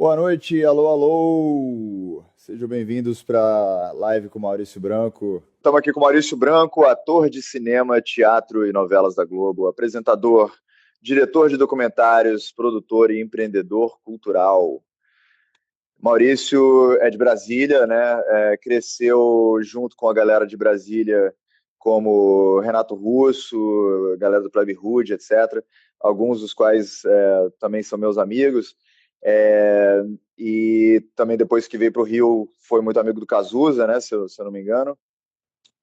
Boa noite, alô, alô! Sejam bem-vindos para a live com Maurício Branco. Estamos aqui com Maurício Branco, ator de cinema, teatro e novelas da Globo, apresentador, diretor de documentários, produtor e empreendedor cultural. Maurício é de Brasília, né? Cresceu junto com a galera de Brasília, como Renato Russo, galera do Plebe Hood, etc. Alguns dos quais também são meus amigos. É, e também depois que veio para o Rio, foi muito amigo do Cazuza, né? Se eu não me engano.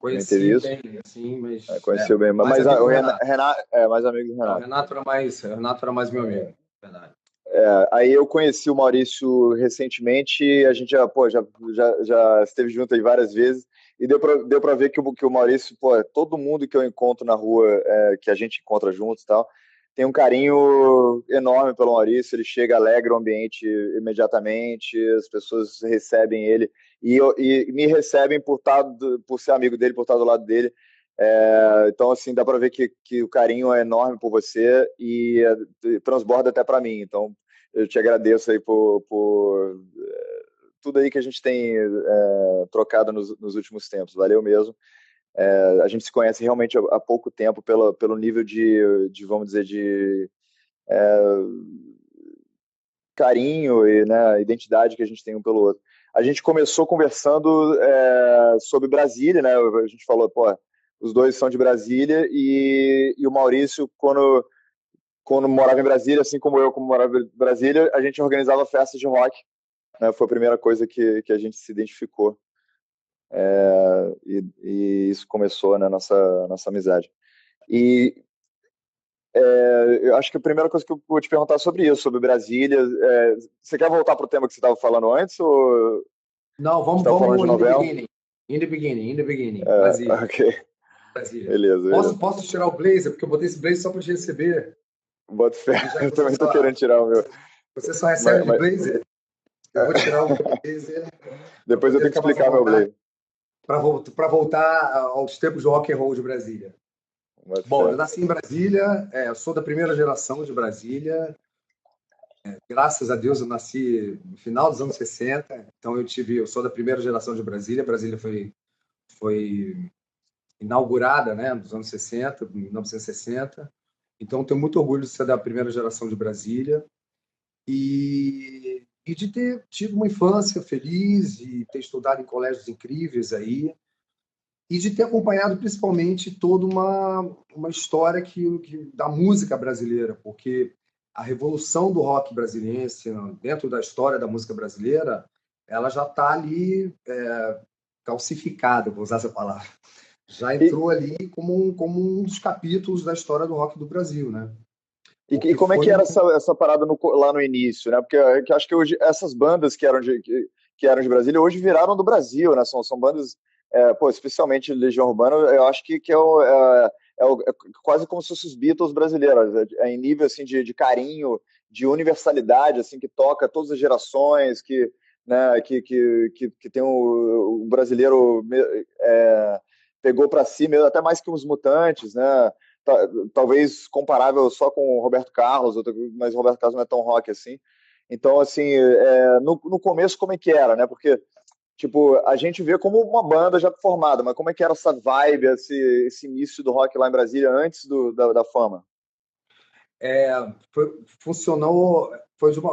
Também teve Conheci isso. bem, assim, mas Conheceu bem. mais Mas amigo o do Renato. Renato é mais amigo do Não, Renato. O Renato era mais meu amigo, verdade. Aí eu conheci o Maurício recentemente, a gente já esteve junto aí várias vezes, e deu pra ver que o Maurício, pô, todo mundo que eu encontro na rua, que a gente encontra juntos e tal, tem um carinho enorme pelo Maurício, ele chega, alegra o ambiente imediatamente, as pessoas recebem ele, e me recebem por ser amigo dele, por estar do lado dele. Então, assim, dá para ver que o carinho é enorme por você e transborda até para mim. Então, eu te agradeço aí por tudo aí que a gente tem trocado nos últimos tempos. Valeu mesmo. A gente se conhece realmente há pouco tempo pelo nível vamos dizer, de carinho e, né, identidade que a gente tem um pelo outro. A gente começou conversando sobre Brasília, né? A gente falou, pô, os dois são de Brasília e o Maurício, quando morava em Brasília, assim como eu, como morava em Brasília, a gente organizava festas de rock, né? Foi a primeira coisa que a gente se identificou. E isso começou na nossa amizade. E eu acho que a primeira coisa que eu vou te perguntar é sobre isso, sobre Brasília. Você quer voltar para o tema que você estava falando antes ou Não, você vamos, estava falando de vamos in the novela? beginning. In the beginning, in the beginning. Brasília, Ok, Brasília. beleza, beleza. Posso tirar o blazer? Porque eu botei esse blazer só para te receber. Boto fé. E já que Eu também estou querendo tirar o meu. você só recebe Mas, de mas, blazer, eu vou tirar o meu blazer para depois eu poder tenho que ficar mais à explicar meu vontade Blade. para voltar aos tempos do rock and roll de Brasília. Boto Bom, fé. eu nasci em Brasília, eu sou da primeira geração de Brasília. Graças a Deus, eu nasci no final dos anos 60, então eu sou da primeira geração de Brasília. Brasília foi inaugurada, né, nos anos 60, 1960. Então, tenho muito orgulho de ser da primeira geração de Brasília e de ter tido uma infância feliz e ter estudado em colégios incríveis aí e de ter acompanhado principalmente toda uma história da música brasileira, porque a revolução do rock brasiliense dentro da história da música brasileira, ela já está ali calcificada, vou usar essa palavra. Já E, entrou ali como um dos capítulos da história do rock do Brasil, né? e Porque como é foi que era essa parada lá no início, né? Porque que acho que hoje essas bandas que eram de Brasília hoje viraram do Brasil, né? São bandas, pô, especialmente Legião Urbana, eu acho que é quase como se fossem os Beatles brasileiros, em nível assim de carinho, de universalidade, assim que toca todas as gerações, que né, que tem o brasileiro pegou para si mesmo, até mais que os Mutantes, né? Talvez comparável só com o Roberto Carlos, mas o Roberto Carlos não é tão rock assim. Então, assim, no começo, como é que era, né? Porque, tipo, a gente vê como uma banda já formada, mas como é que era essa vibe, esse início do rock lá em Brasília antes da fama? é, funcionou,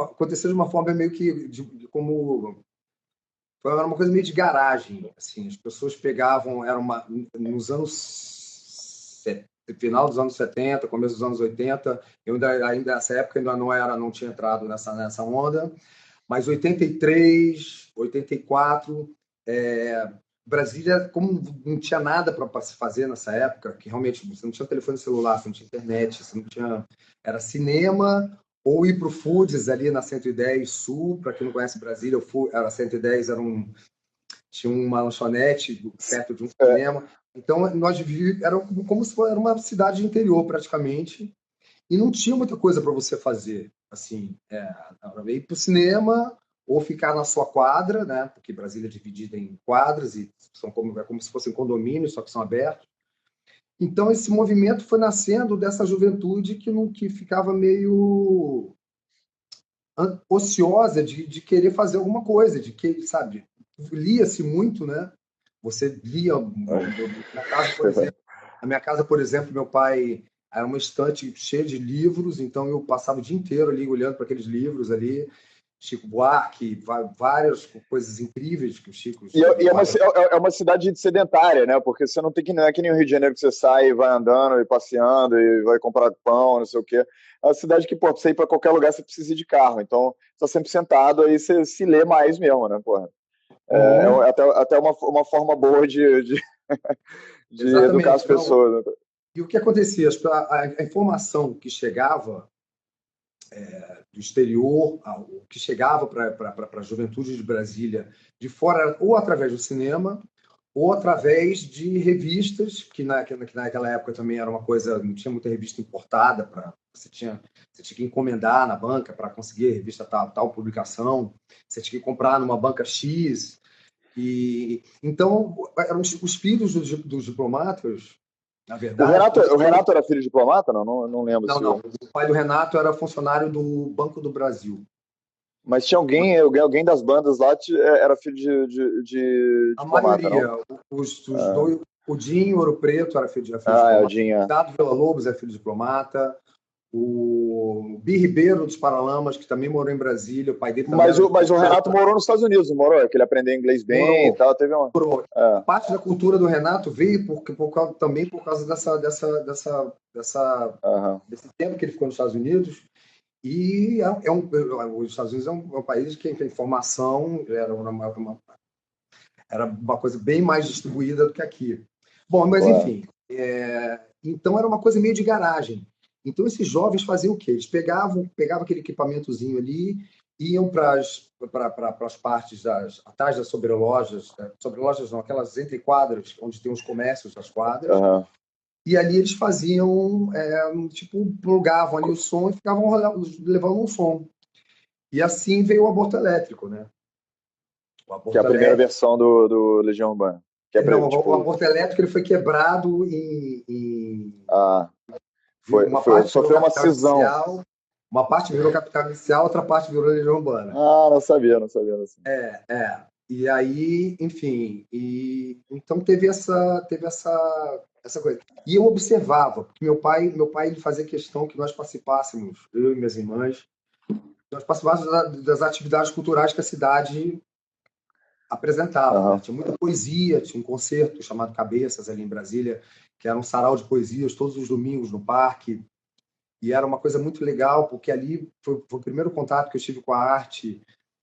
aconteceu de uma forma meio que como era uma coisa meio de garagem, assim, as pessoas pegavam, nos final dos anos 70, começo dos anos 80, eu ainda nessa época ainda não tinha entrado nessa onda, mas 83, 84, Brasília, como não tinha nada para se fazer nessa época, que realmente você não tinha telefone celular, você não tinha internet, você não tinha. Era cinema ou ir para o Foods ali na 110 Sul, para quem não conhece Brasília, era 110, tinha uma lanchonete perto de um É, cinema. Então, nós vivíamos, era como se fosse uma cidade interior, praticamente, e não tinha muita coisa para você fazer. Assim, ir para o cinema ou ficar na sua quadra, né? Porque Brasília é dividida em quadras e é como se fossem condomínios, só que são abertos. Então, esse movimento foi nascendo dessa juventude que ficava meio ociosa de querer fazer alguma coisa, de que, sabe, lia-se muito, né? Você lia, na minha casa, por exemplo, meu pai era uma estante cheia de livros, então eu passava o dia inteiro ali olhando para aqueles livros ali, Chico Buarque, várias coisas incríveis que o Chico E escreveu. é uma cidade sedentária, né? Porque você não tem que, não é que nem o Rio de Janeiro que você sai e vai andando e passeando e vai comprar pão, não sei o quê. É uma cidade que, pô, pra você ir para qualquer lugar você precisa ir de carro. Então, você tá sempre sentado, aí você se lê mais mesmo, né, porra? Uhum, Até uma forma boa de educar as exatamente. Não, pessoas, né? e o que acontecia? A informação que chegava do exterior, o que chegava para a juventude de Brasília de fora, ou através do cinema, ou através de revistas, que naquela época também era uma coisa, não tinha muita revista importada, você tinha que encomendar na banca para conseguir a revista tal publicação, você tinha que comprar numa banca X, e então eram os filhos dos diplomatas, na verdade, O Renato era filho de diplomata? Não lembro não, se. não. O pai do Renato era funcionário do Banco do Brasil. Mas tinha alguém das bandas lá era filho de A diplomata, não? maioria, os dois, o Dinho Ouro Preto era filho de É o diplomata, o Dinha. Dado Villa-Lobos é filho de diplomata, o Bi Ribeiro dos Paralamas, que também morou em Brasília, o pai dele também Mas o Renato morou nos Estados Unidos, não morou? É que ele aprendeu inglês bem e morou. tal. Teve uma. A É, parte da cultura do Renato veio também por causa aham. desse tempo que ele ficou nos Estados Unidos. E os Estados Unidos é um país que a informação era uma coisa bem mais distribuída do que aqui. Bom, mas Claro. enfim, então era uma coisa meio de garagem. Então esses jovens faziam o quê? Eles pegavam aquele equipamentozinho ali, iam para as partes atrás das sobrelojas não, aquelas entrequadras, onde tem os comércios das quadras, Aham. e ali eles faziam, tipo, plugavam ali o som e ficavam levando um som. E assim veio o aborto elétrico, né? O Que é a aborto primeira elétrico. versão do Legião Urbana. Que é, Não, o tipo. aborto elétrico ele foi quebrado Ah, uma parte virou sofreu uma capital cisão. inicial, uma parte virou capital inicial, outra parte virou Legião Urbana. Ah, não sabia, não sabia. Não sabia. E aí, enfim, então teve essa coisa. E eu observava, porque meu pai ele fazia questão que nós participássemos, eu e minhas irmãs, nós participássemos das atividades culturais que a cidade apresentava, né? Aham. Tinha muita poesia, tinha um concerto chamado Cabeças ali em Brasília, que era um sarau de poesias todos os domingos no parque, e era uma coisa muito legal, porque ali foi o primeiro contato que eu tive com a arte,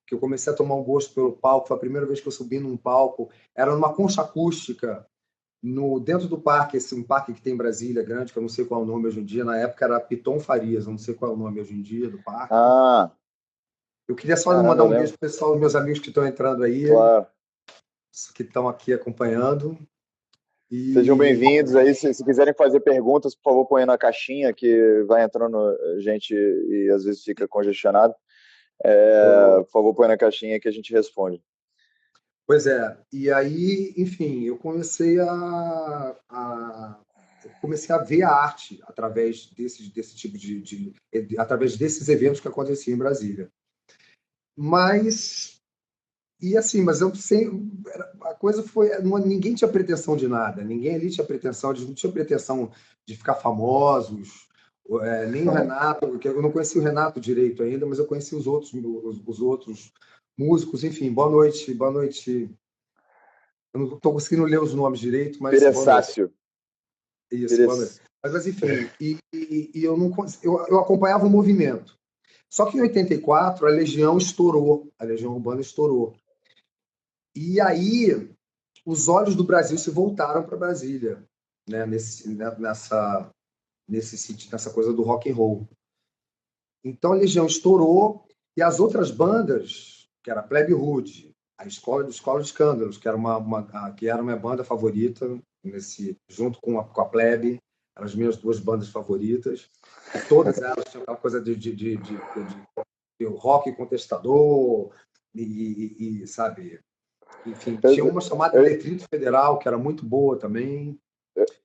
que eu comecei a tomar um gosto pelo palco, foi a primeira vez que eu subi num palco, era numa concha acústica, dentro do parque, um parque que tem em Brasília, grande, que eu não sei qual é o nome hoje em dia, na época era Piton Farias, eu não sei qual é o nome hoje em dia do parque. Ah, Eu queria só caramba, mandar eu um beijo lembro. pro pessoal, meus amigos que estão entrando aí, Claro. que estão aqui acompanhando. Sejam E bem-vindos aí. Se quiserem fazer perguntas, por favor, põe na caixinha que vai entrando gente e às vezes fica congestionado. Por favor, põe na caixinha que a gente responde. Pois é, e aí, enfim, eu comecei a ver a arte através desse tipo através desses eventos que aconteciam em Brasília. Mas, e assim, mas eu sei, a coisa foi, ninguém tinha pretensão de nada, ninguém ali tinha pretensão, não tinha pretensão de ficar famosos, nem o Renato, que eu não conheci o Renato direito ainda, mas eu conheci os outros músicos, enfim, boa noite. Eu não estou conseguindo ler os nomes direito, mas boa noite. Peressácio. Isso, boa noite. Peres... Mas enfim, eu não eu acompanhava o movimento. Só que em 84 a Legião estourou, a Legião Urbana estourou. E aí os olhos do Brasil se voltaram para Brasília, né? Nessa coisa do rock and roll. Então a Legião estourou e as outras bandas, que era a Plebe Rude, a Escola de Escândalos, que era que era minha banda favorita, junto com a Plebe, eram as minhas duas bandas favoritas. E todas elas tinham aquela coisa de rock contestador, sabe? Enfim, tinha uma chamada Eu, Detrito Federal, que era muito boa também.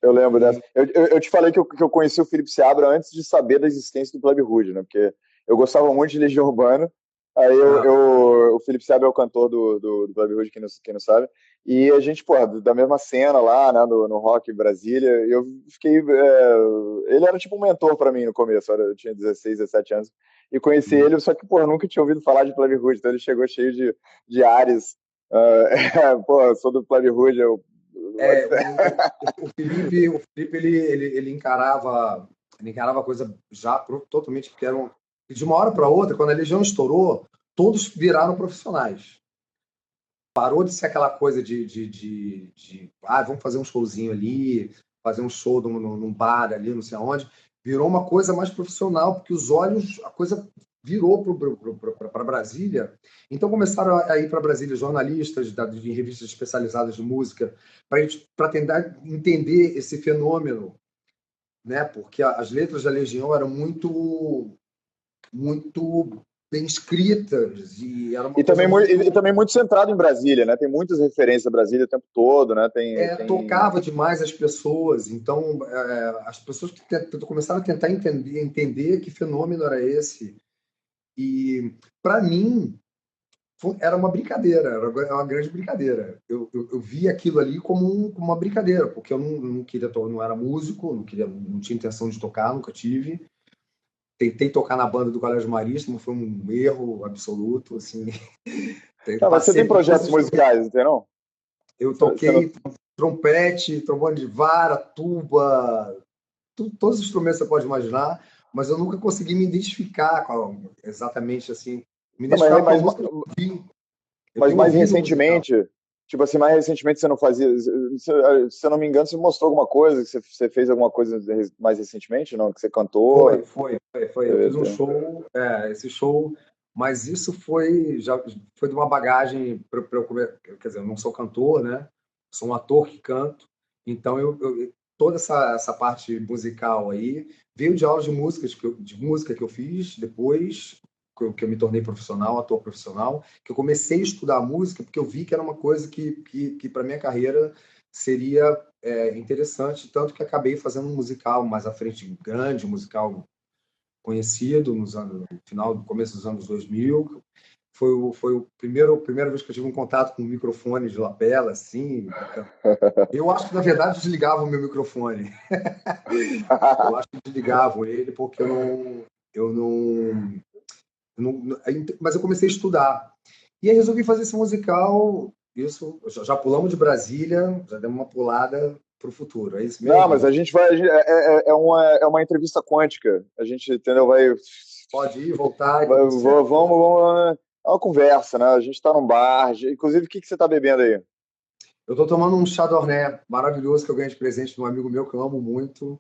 eu lembro dessa. E, Eu te falei que eu conheci o Felipe Seabra antes de saber da existência do Clube Hood, né? Porque eu gostava muito de Legião Urbana Aí Ah, o Felipe Sabe é o cantor do Plebe Rude, quem não sabe. E a gente, porra, da mesma cena lá, né, no Rock Brasília, eu fiquei. Ele era tipo um mentor pra mim no começo, eu tinha 16, 17 anos, e conheci uhum. ele, só que, porra, nunca tinha ouvido falar de Plebe Rude, então ele chegou cheio de ares. Pô, sou do Plebe Rude, eu. É, o Felipe ele encarava a coisa já totalmente, porque e de uma hora para outra, quando a Legião estourou, todos viraram profissionais. Parou de ser aquela coisa vamos fazer um showzinho ali, fazer um show num bar ali, não sei aonde. Virou uma coisa mais profissional, porque os olhos, a coisa virou para Brasília. Então começaram a ir para Brasília jornalistas de revistas especializadas de música, para tentar entender esse fenômeno, né? Porque as letras da Legião eram muito bem escritas e era uma coisa E muito também muito centrado em Brasília, né? Tem muitas referências a Brasília o tempo todo, né? Tem... tocava demais as pessoas. Então, as pessoas começaram a tentar entender que fenômeno era esse. E, para mim, era uma brincadeira, era uma grande brincadeira. Eu vi aquilo ali como uma brincadeira, porque eu não queria, não era músico, não tinha intenção de tocar, nunca tive. Tentei tocar na banda do Colégio Marista, mas foi um erro absoluto, assim. Não, mas você Passei tem por todos projetos os instrumentos. musicais, entendeu? Eu Você não... toquei trompete, trombone de vara, tuba, todos os instrumentos que você pode imaginar, mas eu nunca consegui me identificar exatamente assim, me Não, identificar com a música que eu vi. Eu mas tenho mais ouvido musical. recentemente, tipo assim, mais recentemente você não fazia. Se eu não me engano, você mostrou alguma coisa, que você fez alguma coisa mais recentemente, não? Que você cantou. Foi. Eu fiz um show, esse show, mas isso já foi de uma bagagem para eu comer. Quer dizer, eu não sou cantor, né? Sou um ator que canto, então toda essa parte musical aí veio de aulas de música que eu fiz depois que eu me tornei profissional, ator profissional, que eu comecei a estudar música porque eu vi que era uma coisa que para minha carreira seria interessante, tanto que acabei fazendo um musical mais à frente, grande, um musical conhecido no final, no começo dos anos 2000. A primeira vez que eu tive um contato com um microfone de lapela, assim. Eu acho que, na verdade, desligavam o meu microfone. Eu acho que desligavam ele porque eu não, mas eu comecei a estudar. E aí resolvi fazer esse musical. Isso, já pulamos de Brasília, já demos uma pulada para o futuro. É isso Não, mesmo? mas a gente vai. É uma entrevista quântica. A gente, entendeu? Pode ir, voltar e tá tudo certo. Vamos. É uma conversa, né? A gente está num bar. Inclusive, o que que você está bebendo aí? Eu estou tomando um Chardonnay maravilhoso que eu ganhei de presente de um amigo meu que eu amo muito.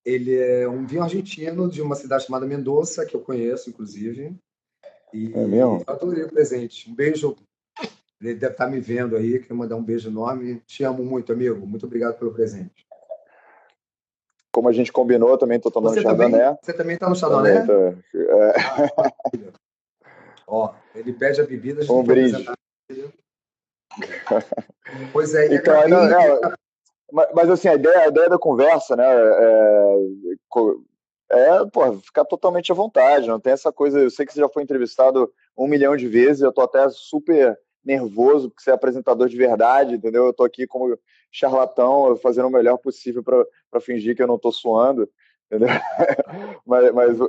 Ele é um vinho argentino de uma cidade chamada Mendoza, que eu conheço, inclusive. É E mesmo? eu adorei o presente. Um beijo. Ele deve estar me vendo aí. Quero mandar um beijo enorme. Te amo muito, amigo. Muito obrigado pelo presente. Como a gente combinou, eu também estou tomando Você também? Chardonnay. Você também está no Também, Chardonnay? tá. Ah, maravilha. Ó, ele pede a bebida, a gente tem Um que apresentar brinde. ele. Pois é, e Então, acabei. mas assim, a ideia da conversa, né? Pô, ficar totalmente à vontade, não tem essa coisa. Eu sei que você já foi entrevistado 1 milhão de vezes, eu tô até super nervoso, porque você é apresentador de verdade, entendeu? Eu tô aqui como charlatão, fazendo o melhor possível para fingir que eu não tô suando, entendeu?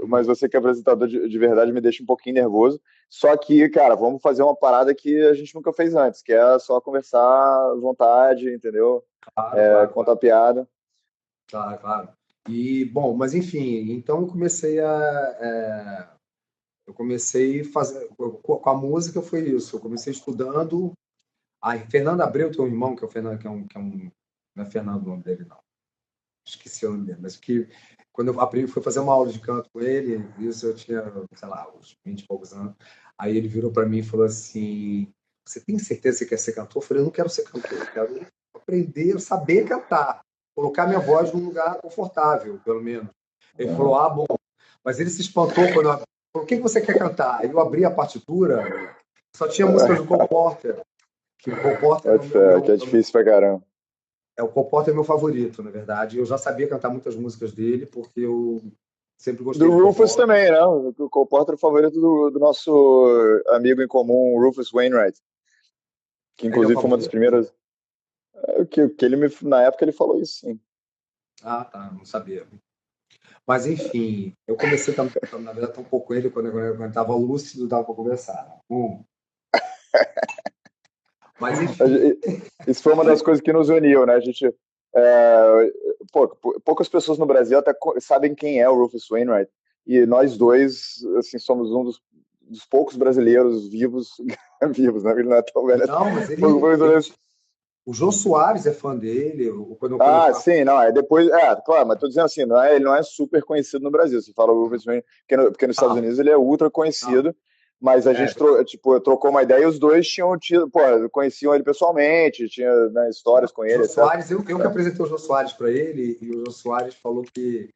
Mas você que é apresentador de verdade me deixa um pouquinho nervoso. Só que, cara, vamos fazer uma parada que a gente nunca fez antes, que é só conversar à vontade, entendeu? Claro, claro, claro. Contar piada. Claro, claro. E, bom, mas enfim, então eu comecei fazer, com a música foi isso, eu comecei estudando, Fernando Abreu tem um irmão, que é o Fernando, não é Fernando o nome dele, não, esqueci o nome dele, mas que quando eu aprendi, fui fazer uma aula de canto com ele, isso eu tinha, sei lá, uns 20 e poucos anos, aí ele virou para mim e falou assim, você tem certeza que você quer ser cantor? Eu falei, eu não quero ser cantor, eu quero aprender, saber cantar, colocar minha voz num lugar confortável, pelo menos. Ele falou, ah, bom, mas ele se espantou quando eu falei, o que você quer cantar? Aí eu abri a partitura, só tinha músicas do Cole Porter, que o Cole Porter é o Que é difícil pra caramba. o Cole Porter é meu favorito, na verdade. Eu já sabia cantar muitas músicas dele, porque Sempre gostei Do do Cole Rufus Porter. também, né? O Cole Porter é o favorito do nosso amigo em comum, Rufus Wainwright, que Ele é o inclusive foi uma das favorito? primeiras. Que ele na época ele falou isso, sim. Ah, tá, não sabia. Mas enfim, eu comecei também, na verdade, tão pouco com ele quando eu estava lúcido, dava para conversar. Mas enfim, Isso foi uma das coisas que nos uniu, né? A gente, é, poucas pessoas no Brasil até sabem quem é o Rufus Wainwright. E nós dois, assim, somos um dos poucos brasileiros vivos, vivos, né? Ele não é tão velho assim. não, mas Poucos brasileiros. o Jô Soares é fã dele. Quando eu Ah, faço. sim, não, é depois, claro, mas tô dizendo assim, ele não é super conhecido no Brasil. Você fala o Rufus Wainwright, porque nos Estados Não, Unidos ele é ultra não. conhecido, mas a É, gente tipo, trocou uma ideia e os dois tinham tido, pô, conheciam ele pessoalmente, tinha, né, histórias com o ele, Jô etc. Soares, eu que apresentei o Jô Soares para ele, e o Jô Soares falou que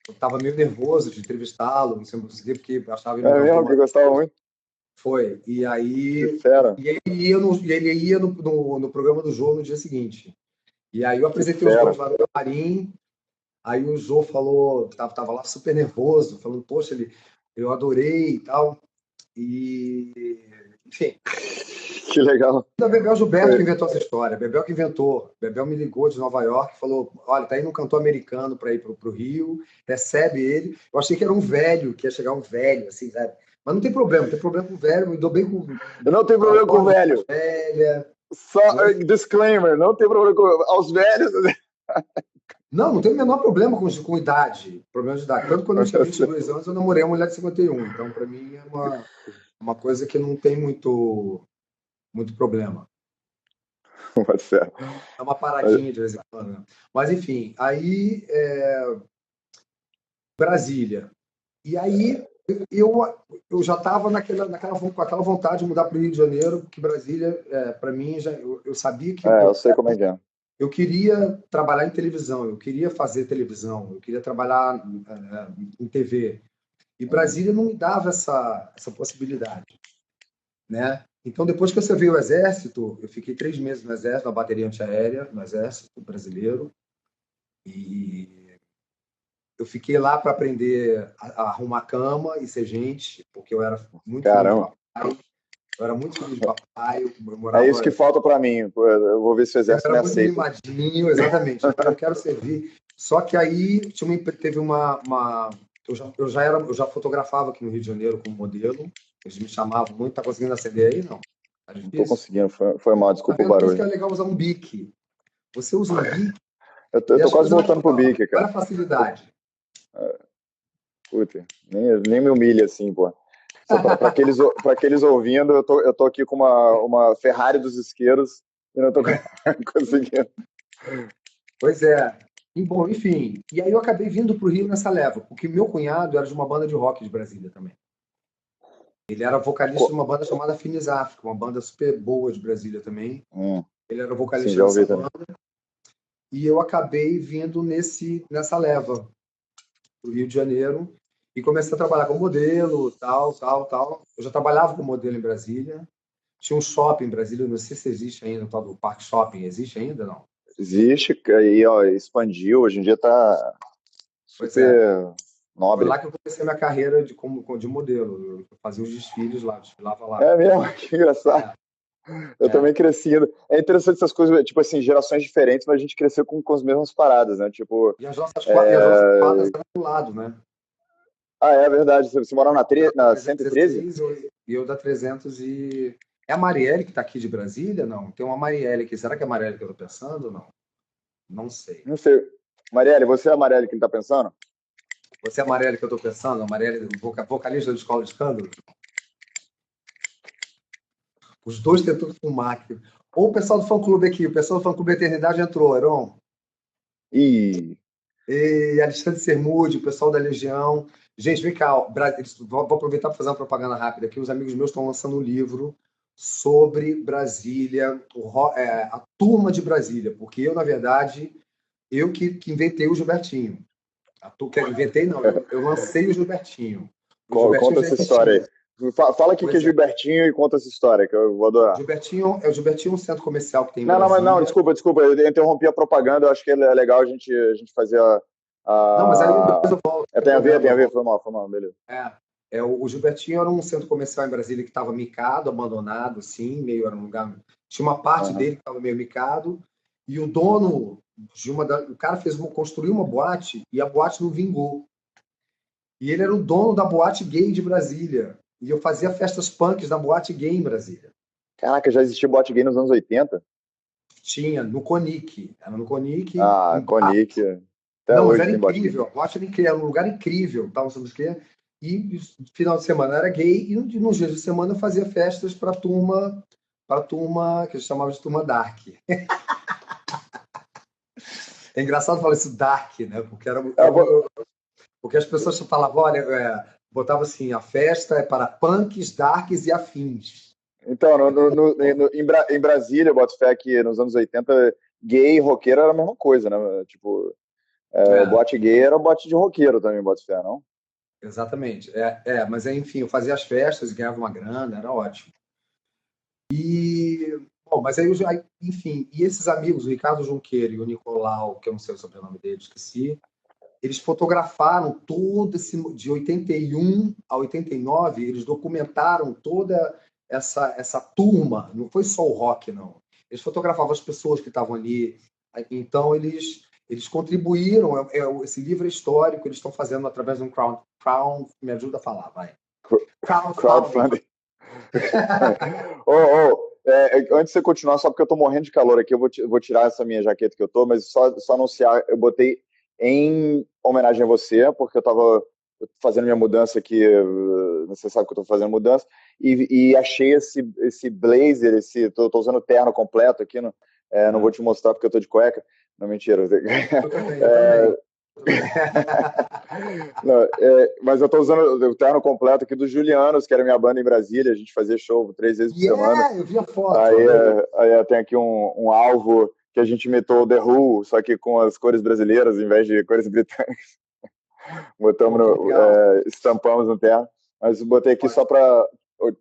eu estava meio nervoso de entrevistá-lo, não sei porque achava ele um É cantor mesmo que eu gostava maravilhoso. muito. Foi. E Que aí. fera, E ele ia no programa do Jô no dia seguinte. E aí eu que apresentei os dois fera. lá no camarim. Aí o Jô falou, tava lá super nervoso, falando, poxa, eu adorei e tal. E, enfim, Que legal. da Bebel Gilberto que Foi- inventou essa história. Bebel que inventou. Bebel me ligou de Nova York e falou: olha, tá indo um cantor americano para ir pro Rio, recebe ele. Eu achei que era um velho, que ia chegar um velho, assim, sabe? Mas não tem problema, não tem problema com o velho, me dou bem Eu não tenho com a problema com o voz mais velho. velha. Só Não, disclaimer, não tem problema com aos velhos. não tem o menor problema com idade, problema de idade. Tanto quando eu tinha 22 anos, eu namorei uma mulher de 51. Então, para mim, é uma coisa que não tem muito problema. É uma paradinha de vez em quando, né? Mas, enfim, aí, Brasília. E aí, eu, eu já estava com aquela vontade de mudar para o Rio de Janeiro, porque Brasília, para mim, eu sabia que Eu sei como é que é. eu queria trabalhar em televisão, eu queria fazer televisão, eu queria trabalhar em TV. E Uhum. Brasília não me dava essa possibilidade, né? Então, depois que eu servi o Exército, eu fiquei 3 meses no Exército, na bateria antiaérea, no Exército Brasileiro, e eu fiquei lá para aprender a arrumar cama e ser gente, porque eu era muito filho de Caramba. papai, eu era muito filho de papai, eu É isso que morava. falta para mim. Pô, eu vou ver se o Eu exército era me muito aceita. mimadinho, exatamente. Eu falei, eu quero servir. Só que aí teve eu já fotografava aqui no Rio de Janeiro como modelo. Eles me chamavam muito. Tá conseguindo acender aí? Não. Tá Não tô difícil? conseguindo, foi mal, Tá desculpa o vendo? Por isso que barulho. é legal usar um bique. Você usa um bique Eu e tô as quase coisas. voltando pro Bic, Olha cara. a facilidade. Puta, nem me humilha assim, pô. Só para aqueles ouvindo, eu tô aqui com uma Ferrari dos isqueiros e não tô conseguindo. Pois é. E, bom, enfim. E aí eu acabei vindo para o Rio nessa leva, porque meu cunhado era de uma banda de rock de Brasília também. Ele era vocalista de uma banda chamada Finis África, uma banda super boa de Brasília também. Ele era Sim, vocalista já dessa ouvi também. banda. E eu acabei vindo nessa leva do Rio de Janeiro e comecei a trabalhar como modelo, tal, tal, tal. Eu já trabalhava como modelo em Brasília. Tinha um shopping em Brasília, não sei se existe ainda, o tal do Parque Shopping. Existe ainda, não? Existe, aí, ó, expandiu, hoje em dia tá Pois é. super Foi nobre. lá que eu comecei a minha carreira de modelo. Eu fazia os desfiles lá, desfilava lá. É mesmo, que engraçado. É, Eu é. também crescendo. É interessante essas coisas, tipo assim, gerações diferentes, mas a gente cresceu com as mesmas paradas, né? Tipo, E as nossas quadras eram do lado, né? é verdade. Você morava Eu da na 113? 316 e eu da 300 e... É a Marielle que está aqui de Brasília? Não. Tem uma Marielle aqui. Será que é a Marielle que eu estou pensando ou não? Não sei. Não sei. Marielle, você é a Marielle que ele tá pensando? Você é a Marielle que eu estou pensando? A Marielle, vocalista do Escola de Escândalo? Os dois tentam fumar aqui. Ou o pessoal do fã-clube aqui. O pessoal do fã-clube Eternidade entrou, Heron. E E Alexandre Sermude, o pessoal da Legião. Gente, vem cá. Vou aproveitar para fazer uma propaganda rápida aqui. Os amigos meus estão lançando um livro sobre Brasília, a turma de Brasília, porque eu, na verdade, eu que inventei o Gilbertinho. Inventei, não, eu lancei o Gilbertinho. O Gilbertinho conta já essa história existia. aí. Fala aqui que é Pois é. Gilbertinho e conta essa história, que eu vou adorar. O Gilbertinho é um centro comercial que tem em Não, mas não, Brasília. desculpa, eu interrompi a propaganda, eu acho que é legal a gente fazer Não, mas aí a- depois eu volto. É, Tem tem problema, a ver, não. foi mal, beleza. O Gilbertinho era um centro comercial em Brasília que estava micado, abandonado, assim, meio era um lugar. Tinha uma parte Aham. dele que estava meio micado, e o dono de o cara construiu uma boate e a boate não vingou. E ele era o dono da boate gay de Brasília. E eu fazia festas punks na boate gay em Brasília. Caraca, já existia boate gay nos anos 80? Tinha no Conic, era no Conic, Ah, Conic. Até não, mas hoje era tem boate gay. incrível. A boate era incrível, era um lugar incrível. Tava, sabe o quê? E final de semana era gay, e nos dias de semana eu fazia festas para turma que a gente chamava de turma dark. É engraçado falar isso dark, né? Porque Ah, porque as pessoas falavam, olha, botava assim, a festa é para punks, darks e afins. então, em Brasília, eu boto fé que nos anos 80, gay e roqueiro era a mesma coisa, né? Tipo, É, boate gay era boate de roqueiro também, boto fé, não? exatamente. Mas enfim, eu fazia as festas, ganhava uma grana, era ótimo. E, bom, mas aí, enfim, e esses amigos, o Ricardo Junqueira e o Nicolau, que eu não sei o sobrenome dele, esqueci, eles fotografaram todo esse, de 81 a 89, eles documentaram toda essa turma, não foi só o rock, não. Eles fotografavam as pessoas que estavam ali, então eles contribuíram, esse livro é histórico, eles estão fazendo através de um me ajuda a falar, vai. Crowdfunding. Crowdfunding. Antes de você continuar, só porque eu tô morrendo de calor aqui, vou tirar essa minha jaqueta que eu tô, mas só anunciar, eu botei em homenagem a você, porque eu tava fazendo minha mudança aqui, você sabe que eu tô fazendo mudança, e achei esse blazer, tô usando o terno completo aqui, não vou te mostrar porque eu tô de cueca, não, mentira. Eu também, eu É, também. Eu também. não, mas eu tô usando o terno completo aqui dos Julianos, que era minha banda em Brasília, a gente fazia show 3 vezes por semana. Eu vi a foto, Aí, adorei. tem aqui um alvo que a gente imitou o The Who, só que com as cores brasileiras em vez de cores britânicas. Pô, que legal. Estampamos no terno. Mas botei aqui só para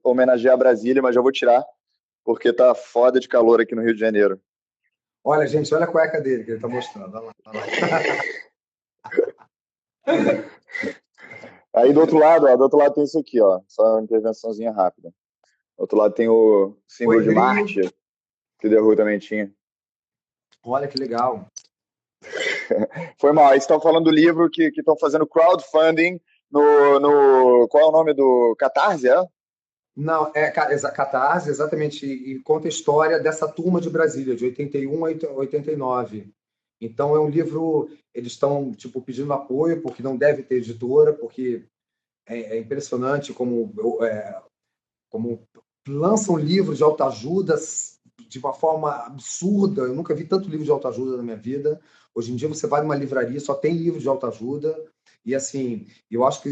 homenagear Brasília, mas já vou tirar, porque tá foda de calor aqui no Rio de Janeiro. Olha, gente, olha a cueca dele que ele tá mostrando. Olha lá, olha lá. Aí do outro lado tem isso aqui, ó. Só uma intervençãozinha rápida. Do outro lado tem o símbolo de Coelhinho. Marte, que o The Who também tinha. Olha que legal. Foi mal. Aí estão falando do livro que estão fazendo crowdfunding Qual é o nome do Catarse, é? Não, Catarse, exatamente, e conta a história dessa turma de Brasília, de 81 a 89. Então é um livro, eles estão tipo pedindo apoio porque não deve ter editora, porque é impressionante como lançam livros de autoajuda de uma forma absurda. Eu nunca vi tanto livro de autoajuda na minha vida. Hoje em dia você vai numa livraria, só tem livro de autoajuda. E assim, eu acho que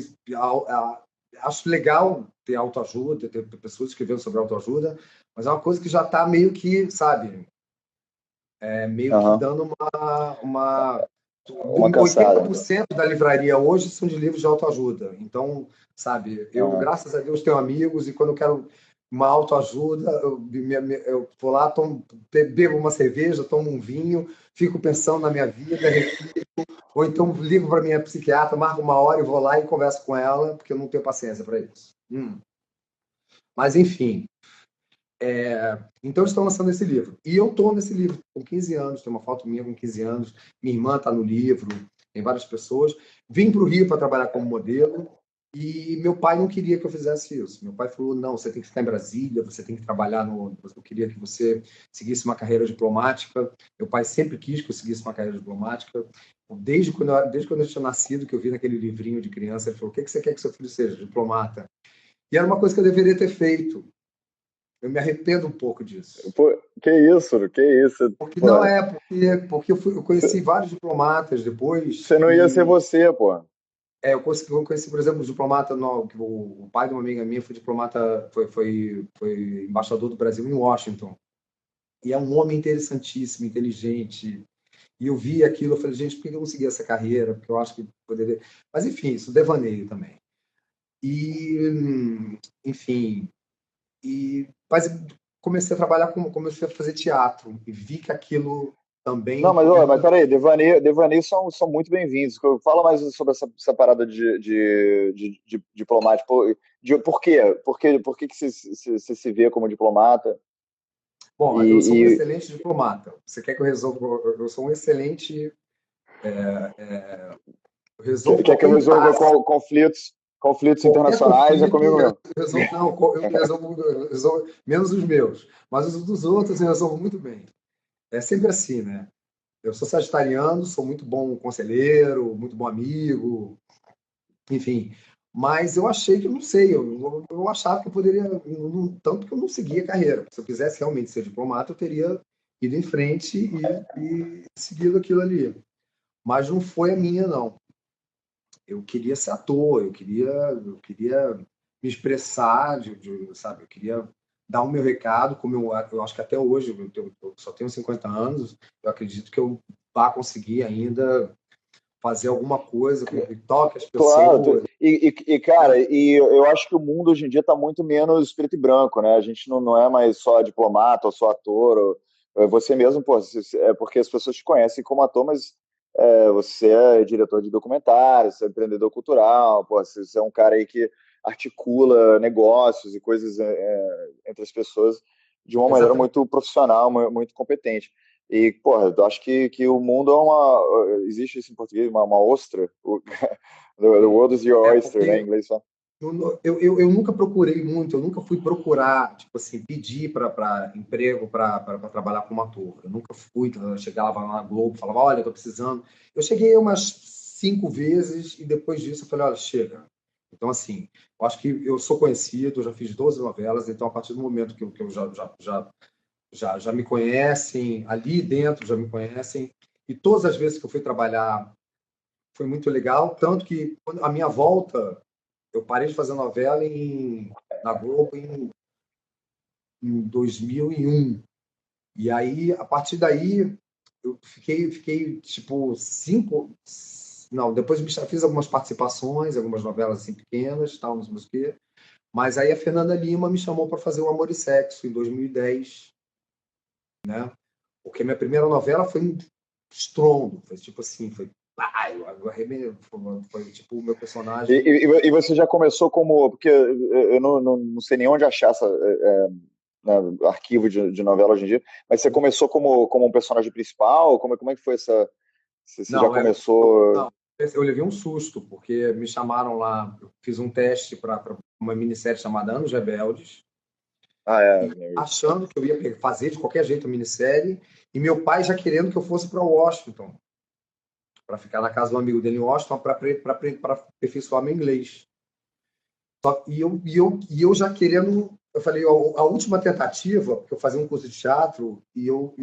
acho legal ter autoajuda, ter pessoas escrevendo sobre autoajuda, mas é uma coisa que já está meio que, sabe, meio que Aham. dando uma Uma cansada. 80% da livraria hoje são de livros de autoajuda. Então, sabe, eu, Aham. graças a Deus, tenho amigos e quando eu quero uma autoajuda, eu vou lá, bebo uma cerveja, tomo um vinho, fico pensando na minha vida, ou então ligo para minha psiquiatra, marco uma hora e vou lá e converso com ela, porque eu não tenho paciência para isso. Mas, enfim, então eles estão lançando esse livro. E eu estou nesse livro com 15 anos, tem uma foto minha com 15 anos, minha irmã está no livro, tem várias pessoas. Vim para o Rio para trabalhar como modelo e meu pai não queria que eu fizesse isso. Meu pai falou, não, você tem que ficar em Brasília, você tem que trabalhar no... Eu queria que você seguisse uma carreira diplomática. Meu pai sempre quis que eu seguisse uma carreira diplomática. Desde quando eu tinha nascido, que eu vi naquele livrinho de criança, ele falou, o que você quer que seu filho seja? Diplomata. E era uma coisa que eu deveria ter feito. Eu me arrependo um pouco disso. Pô, que isso, que isso. Porque Pô, não é, porque eu conheci vários diplomatas depois você não ia ser e você, pô. eu conheci, por exemplo, um diplomata, que o pai de uma amiga minha foi diplomata, foi embaixador do Brasil em Washington. E é um homem interessantíssimo, inteligente. E eu vi aquilo, eu falei, gente, por que eu não segui essa carreira? Porque eu acho que poderia. Mas enfim, isso devaneio também. E, enfim, mas comecei a trabalhar comecei a fazer teatro e vi que aquilo também Não, um mas, pouquinho. mas peraí, devaneios são muito bem-vindos. Fala mais sobre essa parada de diplomático. Por quê? Por que você se vê como diplomata? Bom, eu sou um E, excelente diplomata. Você quer que eu resolva? Eu sou um excelente. Eu resolvo quer que eu qualquer resolva impasse, conflitos qualquer internacionais? É conflito. comigo mesmo. Eu resolvo, não, eu resolvo menos os meus, mas os dos outros eu resolvo muito bem. É sempre assim, né? Eu sou sagitariano, sou muito bom conselheiro, muito bom amigo, enfim. Mas eu achei que, não sei, eu achava que eu poderia, tanto que eu não seguia a carreira. Se eu quisesse realmente ser diplomata, eu teria ido em frente e seguido aquilo ali. Mas não foi a minha, não. Eu queria ser ator, eu queria me expressar, sabe? Eu queria dar o meu recado, como eu acho que até hoje, eu só tenho 50 anos, eu acredito que eu vá conseguir ainda fazer alguma coisa que toque as Claro, pessoas, cara, né? eu acho que o mundo hoje em dia está muito menos preto e branco, né? A gente não é mais só diplomata ou só ator. Você mesmo, pô, é porque as pessoas te conhecem como ator, mas você é diretor de documentário, você é empreendedor cultural, pô, você é um cara aí que articula negócios e coisas entre as pessoas de uma maneira Exatamente. muito profissional, muito competente. E, porra, eu acho que o mundo é uma. Existe isso em português, uma ostra. The world is your oyster, né? Em Porque inglês só. eu nunca procurei muito, eu nunca fui procurar, tipo assim, pedir para emprego para trabalhar como ator. Eu nunca fui, chegava lá na Globo, falava, olha, eu tô precisando. Eu cheguei umas 5 vezes e depois disso eu falei, olha, chega. Então, assim, eu acho que eu sou conhecido, eu já fiz 12 novelas, então a partir do momento que eu já me conhecem, ali dentro já me conhecem, e todas as vezes que eu fui trabalhar foi muito legal, tanto que a minha volta eu parei de fazer novela na Globo em 2001. E aí, a partir daí, eu fiquei tipo 5. Não, depois fiz algumas participações, algumas novelas assim pequenas, tal, não sei o quê. Mas aí a Fernanda Lima me chamou para fazer o Amor e Sexo em 2010, né? Porque a minha primeira novela foi um estrondo, foi tipo assim, foi pá, foi tipo o meu personagem. E você já começou como. Porque eu não sei nem onde achar né, arquivo de novela hoje em dia, mas você começou como um personagem principal? Como é que foi essa. Você já Não, começou. não, eu levei um susto, porque me chamaram lá, eu fiz um teste para uma minissérie chamada Anos Rebeldes, Ah, é. e achando que eu ia fazer de qualquer jeito a minissérie, e meu pai já querendo que eu fosse para Washington, para ficar na casa do amigo dele em Washington, para aperfeiçoar meu inglês. E eu já querendo, eu falei, a última tentativa, porque eu fazia um curso de teatro, e eu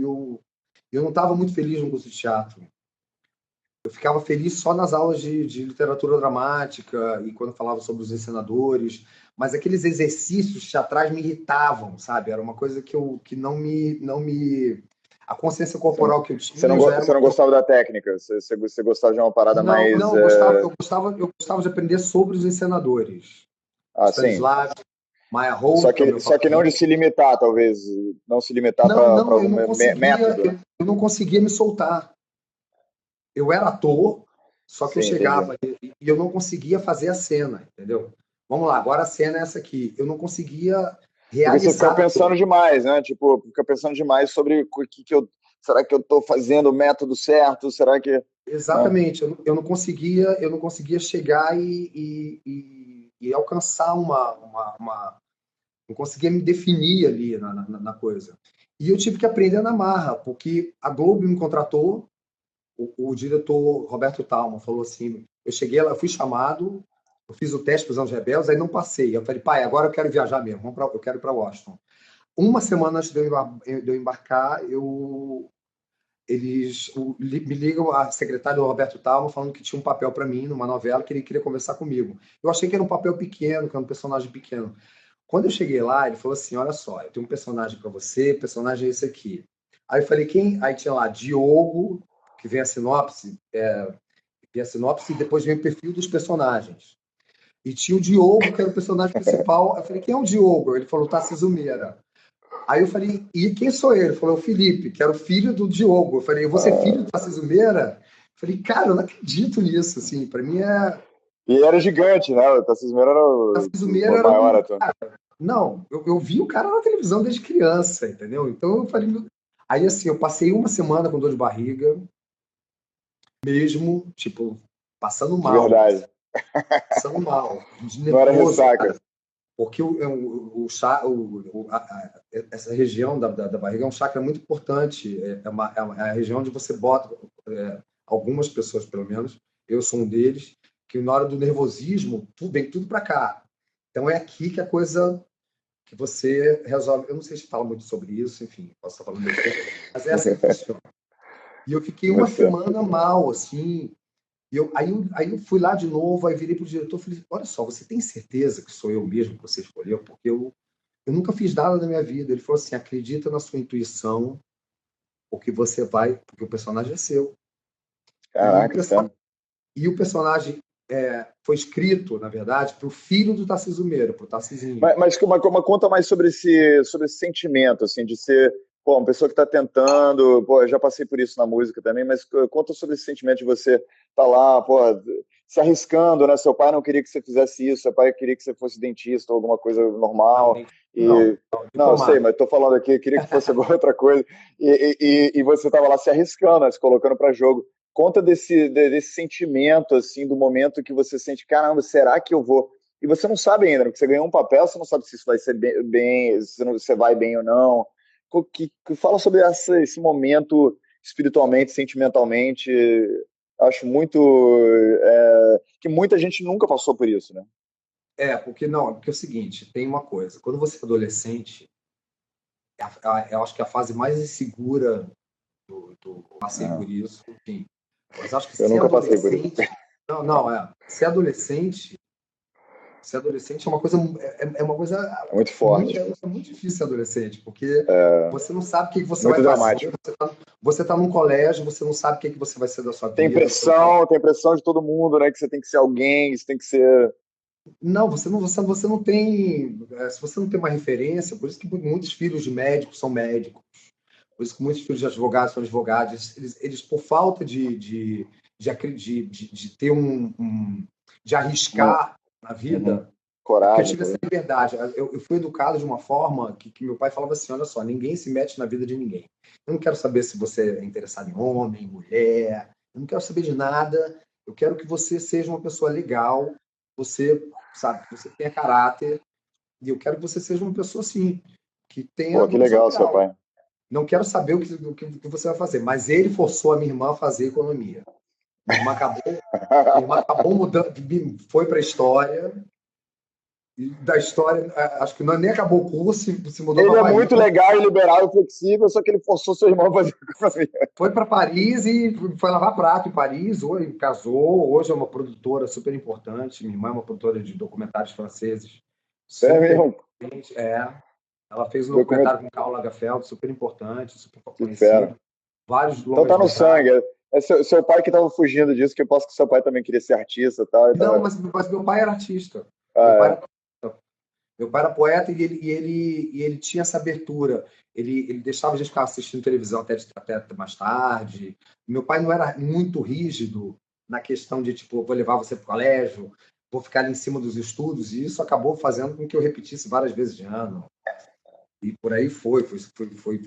não estava muito feliz no curso de teatro. Eu ficava feliz só nas aulas de literatura dramática e quando falava sobre os encenadores, mas aqueles exercícios teatrais me irritavam, sabe? Era uma coisa que não me. A consciência Você não, corporal que eu tinha já era você uma não coisa. gostava da técnica, você gostava de uma parada Não, mais. não, eu gostava de aprender sobre os encenadores. Sim. Stanislavski, Maia Holt, que é o meu Só que não de favorito. se limitar, talvez. Não se limitar Não, para não, eu algum não conseguia, método. eu não conseguia me soltar. Eu era ator, só que eu Sim, entendi. chegava e eu não conseguia fazer a cena, entendeu? Vamos lá, agora a cena é essa aqui. Eu não conseguia Porque você fica realizar. pensando demais, né? Tipo, fica pensando demais sobre o que eu. Será que eu estou fazendo o método certo? Será que. Né? Exatamente, eu não conseguia chegar e alcançar não conseguia me definir ali na coisa. E eu tive que aprender na marra, porque a Globo me contratou, o diretor Roberto Talma falou assim, eu cheguei lá, eu fui chamado, eu fiz o teste para os Anos Rebeldes, aí não passei. Eu falei, pai, agora eu quero viajar mesmo, eu quero ir para Washington. Uma semana antes de eu embarcar, me ligam, a secretária do Roberto Talma falando que tinha um papel para mim numa novela que ele queria conversar comigo. Eu achei que era um papel pequeno, que era um personagem pequeno. Quando eu cheguei lá, ele falou assim: olha só, eu tenho um personagem para você, o personagem é esse aqui. Aí eu falei: quem? Aí tinha lá Diogo, que vem a sinopse, e depois vem o perfil dos personagens. E tinha o Diogo, que era o personagem principal. Eu falei: quem é o Diogo? Ele falou: Tarcísio Meira. Aí eu falei, e quem sou ele? Ele falou, o Felipe, que era o filho do Diogo. Eu falei, você é filho do Tarcísio Meira? Eu falei, cara, eu não acredito nisso, assim, pra mim é... E era gigante, né? O Tarcísio Meira era Tarcísio Meira o era maior um... ator. Não, eu vi o cara na televisão desde criança, entendeu? Então eu falei... Aí, assim, eu passei uma semana com dor de barriga, mesmo, tipo, passando De mal, verdade. passando mal, de Não era nervoso, ressaca. porque essa região da barriga é um chakra muito importante. É a região onde você bota, algumas pessoas, pelo menos, eu sou um deles, que na hora do nervosismo, vem tudo para cá. Então é aqui que a coisa que você resolve. Eu não sei se fala muito sobre isso, enfim, posso estar falando besteira, mas é assim que funciona. E eu fiquei uma semana mal, assim. Aí eu fui lá de novo, aí virei pro diretor e falei, olha só, você tem certeza que sou eu mesmo que você escolheu? Porque eu nunca fiz nada na minha vida. Ele falou assim, acredita na sua intuição, porque o personagem é seu. E o, Caraca, perso- sério. e o personagem foi escrito, na verdade, para o filho do Tarcísio Meira, para o Tarcisinho. Mas conta mais sobre esse sentimento, assim, de ser, pô, uma pessoa que está tentando, pô, eu já passei por isso na música também, mas conta sobre esse sentimento de você estar lá, pô, se arriscando, né? Seu pai não queria que você fizesse isso, seu pai queria que você fosse dentista ou alguma coisa Não, normal, não, e... Não, eu sei, diplomata. mas estou falando aqui, queria que fosse alguma outra coisa, e você estava lá se arriscando, né, se colocando para jogo. Conta desse sentimento, assim, do momento que você sente, caramba, será que eu vou... E você não sabe ainda, né? Porque você ganhou um papel, você não sabe se isso vai ser bem se você vai bem ou não. Que fala sobre esse momento espiritualmente, sentimentalmente. Acho muito que muita gente nunca passou por isso, né? Porque é o seguinte, tem uma coisa, quando você é adolescente, eu acho que é a fase mais insegura passei por Uhum. isso, enfim. Mas acho que Eu ser nunca passei por isso. adolescente, ser adolescente é uma coisa É muito forte. é muito difícil ser adolescente, porque É você não sabe o que você vai muito fazer, dramático. você tá num colégio, você não sabe o que você vai ser da sua vida, você não sabe... Tem pressão de todo mundo, né? Que você tem que ser alguém, você tem que ser. Não, você não tem, se você não tem uma referência, por isso que muitos filhos de médicos são médicos. Por isso que muitos filhos de advogados são advogados. Eles por falta de ter de Uma, arriscar na uhum, vida, é porque eu coragem, tive essa talvez. liberdade. Eu fui educado de uma forma que meu pai falava assim: olha só, ninguém se mete na vida de ninguém. Eu não quero saber se você é interessado em homem, mulher, eu não quero saber de nada. Eu quero que você seja uma pessoa legal, você, sabe, que você tenha caráter, e eu quero que você seja uma pessoa assim, que tenha Pô, que uma pessoa legal, seu legal. pai. Não quero saber o que você vai fazer, mas ele forçou a minha irmã a fazer economia. Minha irmã acabou, minha irmã acabou mudando, foi para a história, e da história, acho que não, nem acabou o curso, se mudou Ele para é Paris. muito legal e liberal e flexível, só que ele forçou seu irmão a fazer economia. Foi para Paris e foi lavar prato em Paris, hoje casou, hoje é uma produtora super importante. Minha irmã é uma produtora de documentários franceses, É super mesmo, importante. Ela fez um documento documentário com Karl Lagerfeld, super importante, super de conhecido. fera. Vários Então tá no longas-metragens. sangue. É seu pai que tava fugindo disso, que eu posso que seu pai também queria ser artista e tal. E Não, tava... mas meu pai era artista. Meu pai Ah, era, meu pai era poeta e ele tinha essa abertura. Ele deixava a gente ficar assistindo televisão até mais tarde. Meu pai não era muito rígido na questão de, tipo, vou levar você para o colégio, vou ficar ali em cima dos estudos, e isso acabou fazendo com que eu repetisse várias vezes de ano. E por aí fui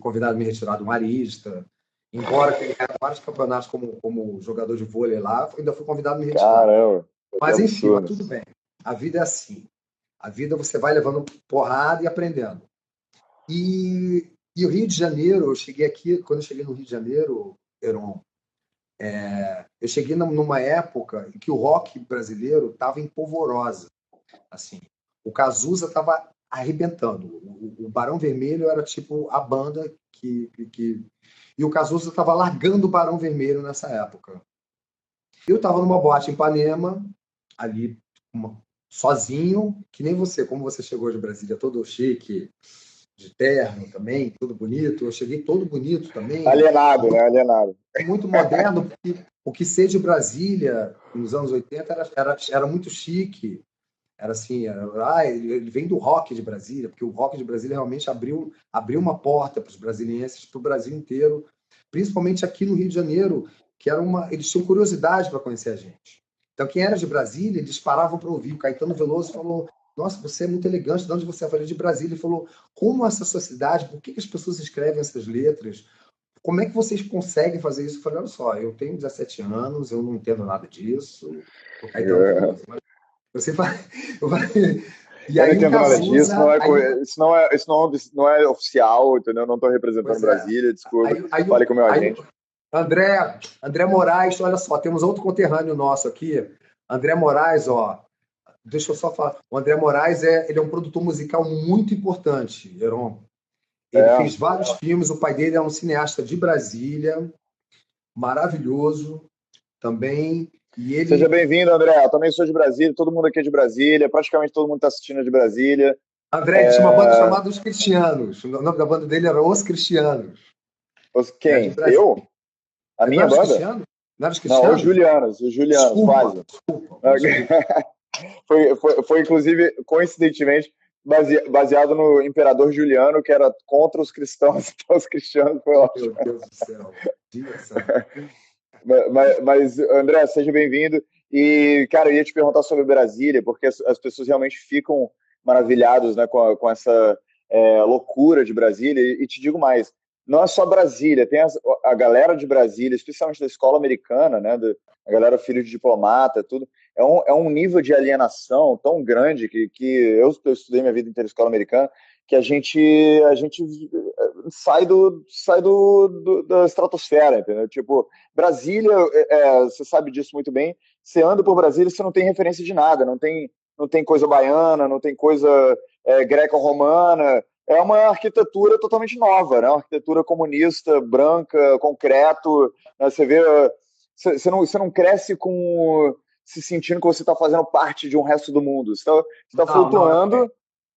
convidado a me retirar do Marista. Embora tenha ganhado vários campeonatos como jogador de vôlei lá, ainda fui convidado a me retirar. caramba, que Mas enfim, mas absurdo. tudo bem. A vida é assim. A vida você vai levando porrada e aprendendo. E o Rio de Janeiro, eu cheguei aqui, quando eu cheguei no Rio de Janeiro, Heron, eu cheguei numa época em que o rock brasileiro estava em polvorosa. Assim, o Cazuza estava arrebentando. O Barão Vermelho era tipo a banda e o Cazuza estava largando o Barão Vermelho nessa época. Eu estava numa boate em Ipanema, ali sozinho, que nem você, como você chegou de Brasília todo chique, de terno também, tudo bonito. Eu cheguei todo bonito também, Alienado, né? Alienado. muito moderno, porque o que ser de Brasília nos anos 80 era muito chique. Era assim, ele vem do rock de Brasília, porque o rock de Brasília realmente abriu uma porta para os brasilienses, para o Brasil inteiro, principalmente aqui no Rio de Janeiro, que eles tinham curiosidade para conhecer a gente. Então, quem era de Brasília, eles paravam para ouvir. O Caetano Veloso falou: Nossa, você é muito elegante, de onde você é? Eu falei: de Brasília. Ele falou: Como essa sociedade, por que as pessoas escrevem essas letras? Como é que vocês conseguem fazer isso? Eu falei: Olha só, eu tenho 17 anos, eu não entendo nada disso. O Caetano Veloso. Mas você vai. E Eu não aí o entendo nada disso, Cazuza. não é oficial, entendeu? Eu não estou representando Pois é. Brasília, desculpa. Aí, aí, Fale com o meu aí, agente. André Moraes, olha só, temos outro conterrâneo nosso aqui. André Moraes, ó. Deixa eu só falar. O André Moraes ele é um produtor musical muito importante, Heron. Ele É. fez vários filmes, o pai dele é um cineasta de Brasília, maravilhoso também. E Seja ele. bem-vindo, André. Eu também sou de Brasília, todo mundo aqui é de Brasília, praticamente todo mundo está assistindo é de Brasília. André, ele tinha uma banda chamada Os Cristianos. O nome da banda dele era Os Cristianos. É de Quem? Brasília. Eu? A Não minha era Os banda? Cristianos? Não era Os Não, Cristianos? Os Julianos, Desculpa, quase. desculpa. Foi, inclusive, coincidentemente, baseado no imperador Juliano, que era contra os cristãos, então os cristianos foi Oh, ótimo. meu Deus do céu. Dia santo. Mas, André, seja bem-vindo. E, cara, eu ia te perguntar sobre Brasília, porque as pessoas realmente ficam maravilhadas, né, com essa loucura de Brasília. E te digo mais, não é só Brasília, tem a galera de Brasília, especialmente da escola americana, né, a galera filho de diplomata, tudo. É um nível de alienação tão grande que eu estudei minha vida inteira em escola americana, que a gente da estratosfera, entendeu? Tipo, Brasília, você sabe disso muito bem. Você anda por Brasília, você não tem referência de nada, não tem coisa baiana, não tem coisa greco-romana. É uma arquitetura totalmente nova, né? Uma arquitetura comunista, branca, concreto. Né? Você vê, você não cresce se sentindo que você está fazendo parte de um resto do mundo. Você está Não, não, flutuando é uma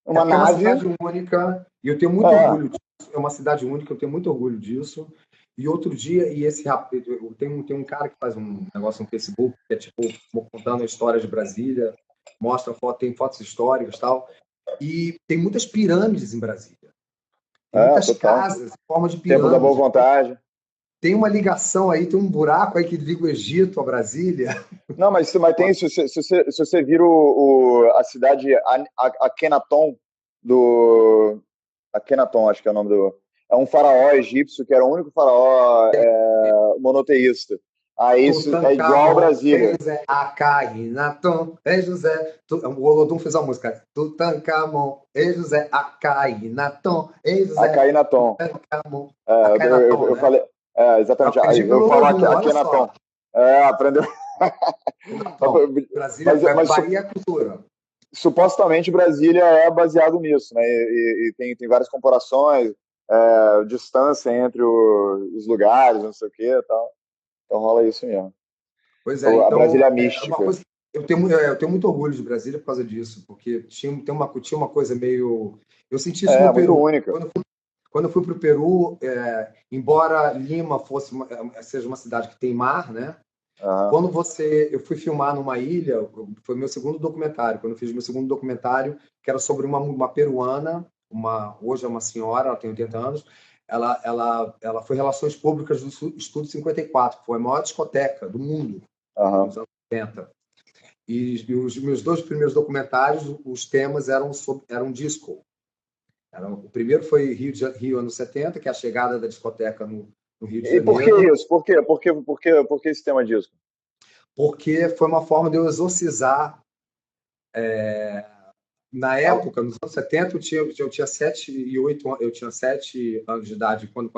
porque é uma nave. cidade única e eu tenho muito É, orgulho disso. É uma cidade única, eu tenho muito orgulho disso. E outro dia, tem um cara que faz um negócio no Facebook, que é tipo, contando a história de Brasília, mostra foto, tem fotos históricas e tal. E tem muitas pirâmides em Brasília. Tem muitas total. casas em forma de Tempo da boa pirâmide. vontade. Tem uma ligação aí, tem um buraco aí que liga o Egito a Brasília. Não, mas tem isso. Se você vir a cidade Akhenaton, Akhenaton, acho que é o nome do. É um faraó egípcio que era o único faraó monoteísta. Aí isso é igual ao Tutankhamon, é Brasília. José, Acaínaton, é José. O Olodum fez a música. Tutankhamon, é José, Acaínaton, é José. Akhenaton. Tutankhamon, Eu, Acaínaton, eu né? falei. Eu Exatamente. aprendi Eu pelo falo Olodum, olha Akhenaton. só. Aprendeu. Acaínaton. Brasília, Mas Bahia é cultura. supostamente Brasília é baseado nisso, né? E tem várias comparações, distância entre os lugares, não sei o que, tal. Então rola isso mesmo. Pois é, A então, Brasília é uma mística. coisa. Eu tenho muito orgulho de Brasília por causa disso, porque tinha uma coisa meio. Eu senti isso no Muito Peru. única. Quando eu fui para o Peru, embora Lima seja uma cidade que tem mar, né? Uhum. Eu fui filmar numa ilha, foi meu segundo documentário. Quando eu fiz meu segundo documentário, que era sobre uma peruana, hoje é uma senhora, ela tem 80 anos. Ela foi Relações Públicas do Estúdio 54, que foi a maior discoteca do mundo Uhum. nos anos 80. E os meus dois primeiros documentários, os temas eram disco. O primeiro foi Rio anos 70, que é a chegada da discoteca no Rio de E por que Janeiro, isso? Por que esse tema disco? porque foi uma forma de eu exorcizar. Na época, nos anos 70, eu tinha 7 e 8 eu tinha 7 anos de idade, quando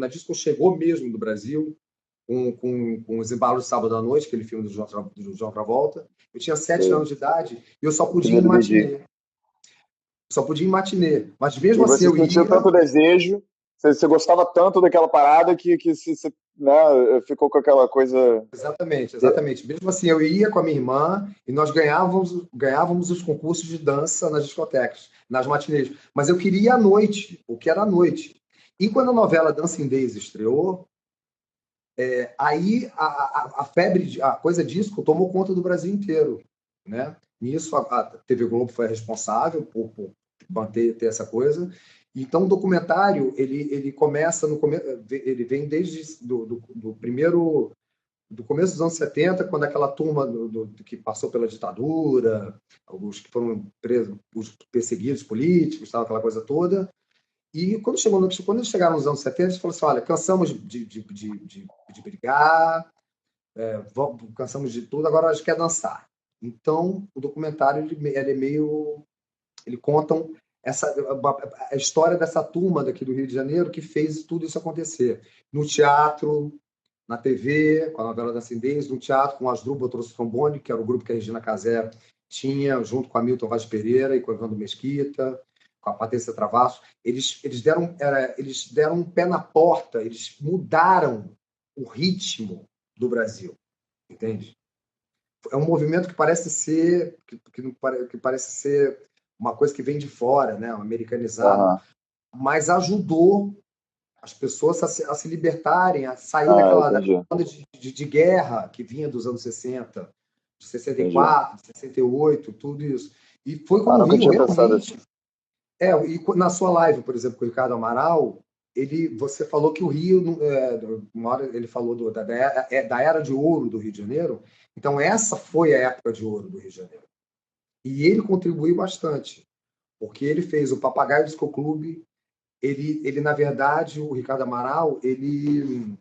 a disco chegou mesmo do Brasil, com os embalos de sábado à noite, aquele filme do João Travolta. Eu tinha 7 anos de idade e eu só podia ir em Primeiro BD. matinê. Só podia ir em matinê. Mas mesmo E assim você eu sentiu ia. tanto desejo, você gostava tanto daquela parada que você, né, ficou com aquela coisa. Exatamente, exatamente. Mesmo assim, eu ia com a minha irmã e nós ganhávamos os concursos de dança nas discotecas, nas matinês. Mas eu queria ir à noite, o que era à noite. E quando a novela Dancing Days estreou, aí a febre, a coisa disco tomou conta do Brasil inteiro, né? Nisso, a TV Globo foi a responsável por manter ter essa coisa. Então, o documentário, ele começa ele vem desde do primeiro do começo dos anos 70, quando aquela turma que passou pela ditadura, os que foram presos, os perseguidos políticos, tal, aquela coisa toda. E quando eles chegaram nos anos 70, eles falaram assim: olha, cansamos de brigar, cansamos de tudo, agora a gente quer dançar. Então, o documentário ele é meio. Ele conta a história dessa turma daqui do Rio de Janeiro que fez tudo isso acontecer. No teatro, na TV, com a novela da Cindez, no teatro, com as Asdrubal Trouxe Trombone, que era o grupo que a Regina Casé tinha, junto com a Milton Vaz Pereira e com o Evandro Mesquita, com a Patrícia Travasso. Eles deram um pé na porta, eles mudaram o ritmo do Brasil, entende? É um movimento que parece ser que parece ser uma coisa que vem de fora, né, um americanizado, mas ajudou as pessoas a se libertarem, a sair daquela onda de guerra que vinha dos anos 60, de 64, de 68, tudo isso. E foi como o Rio realmente. E na sua live, por exemplo, com o Ricardo Amaral, você falou que o Rio, uma hora ele falou da era de ouro do Rio de Janeiro, então essa foi a época de ouro do Rio de Janeiro. E ele contribuiu bastante, porque ele fez o Papagaio Disco Clube. Ele na verdade, o Ricardo Amaral, ele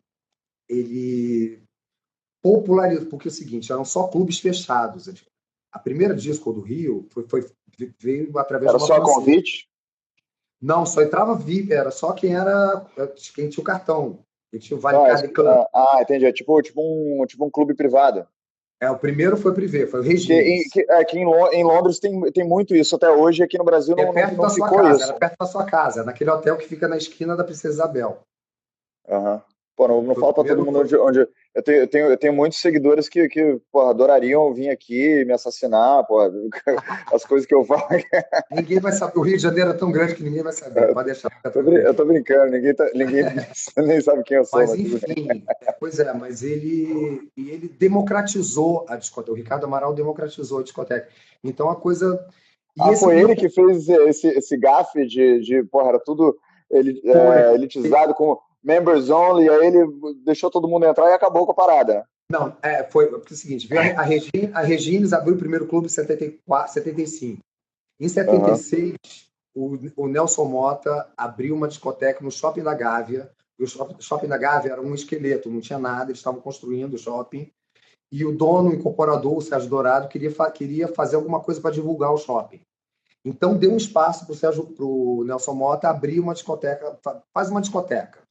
popularizou, porque é o seguinte, eram só clubes fechados. A primeira disco do Rio veio através de uma francesa. Era só convite? Não, só entrava VIP, era só quem tinha o cartão, quem tinha o Vale Card Club. Entendi. É tipo um clube privado. O primeiro foi privê, foi o Regis. Que em Londres tem muito isso até hoje, aqui no Brasil não ficou isso. Era perto da sua casa, naquele hotel que fica na esquina da Princesa Isabel. Pô, não falta todo mundo onde eu tenho muitos seguidores que porra, adorariam vir aqui me assassinar, porra, as coisas que eu falo. Ninguém vai saber. O Rio de Janeiro é tão grande que ninguém vai saber. Pode deixar. Eu tô brincando, ninguém nem sabe quem eu sou. Mas enfim, mas ele democratizou a discoteca. O Ricardo Amaral democratizou a discoteca. Então a coisa. Foi ele que fez esse gafe de porra, era tudo elitizado com members only, e aí ele deixou todo mundo entrar e acabou com a parada. Não, foi porque é o seguinte, a Regines abriu o primeiro clube em 74, 75. Em 76, o Nelson Mota abriu uma discoteca no Shopping da Gávea, e o Shopping da Gávea era um esqueleto, não tinha nada, eles estavam construindo o shopping, e o dono, o incorporador, o Sérgio Dourado, queria fazer alguma coisa para divulgar o shopping. Então, deu um espaço para o Nelson Mota abrir uma discoteca, faz uma discoteca.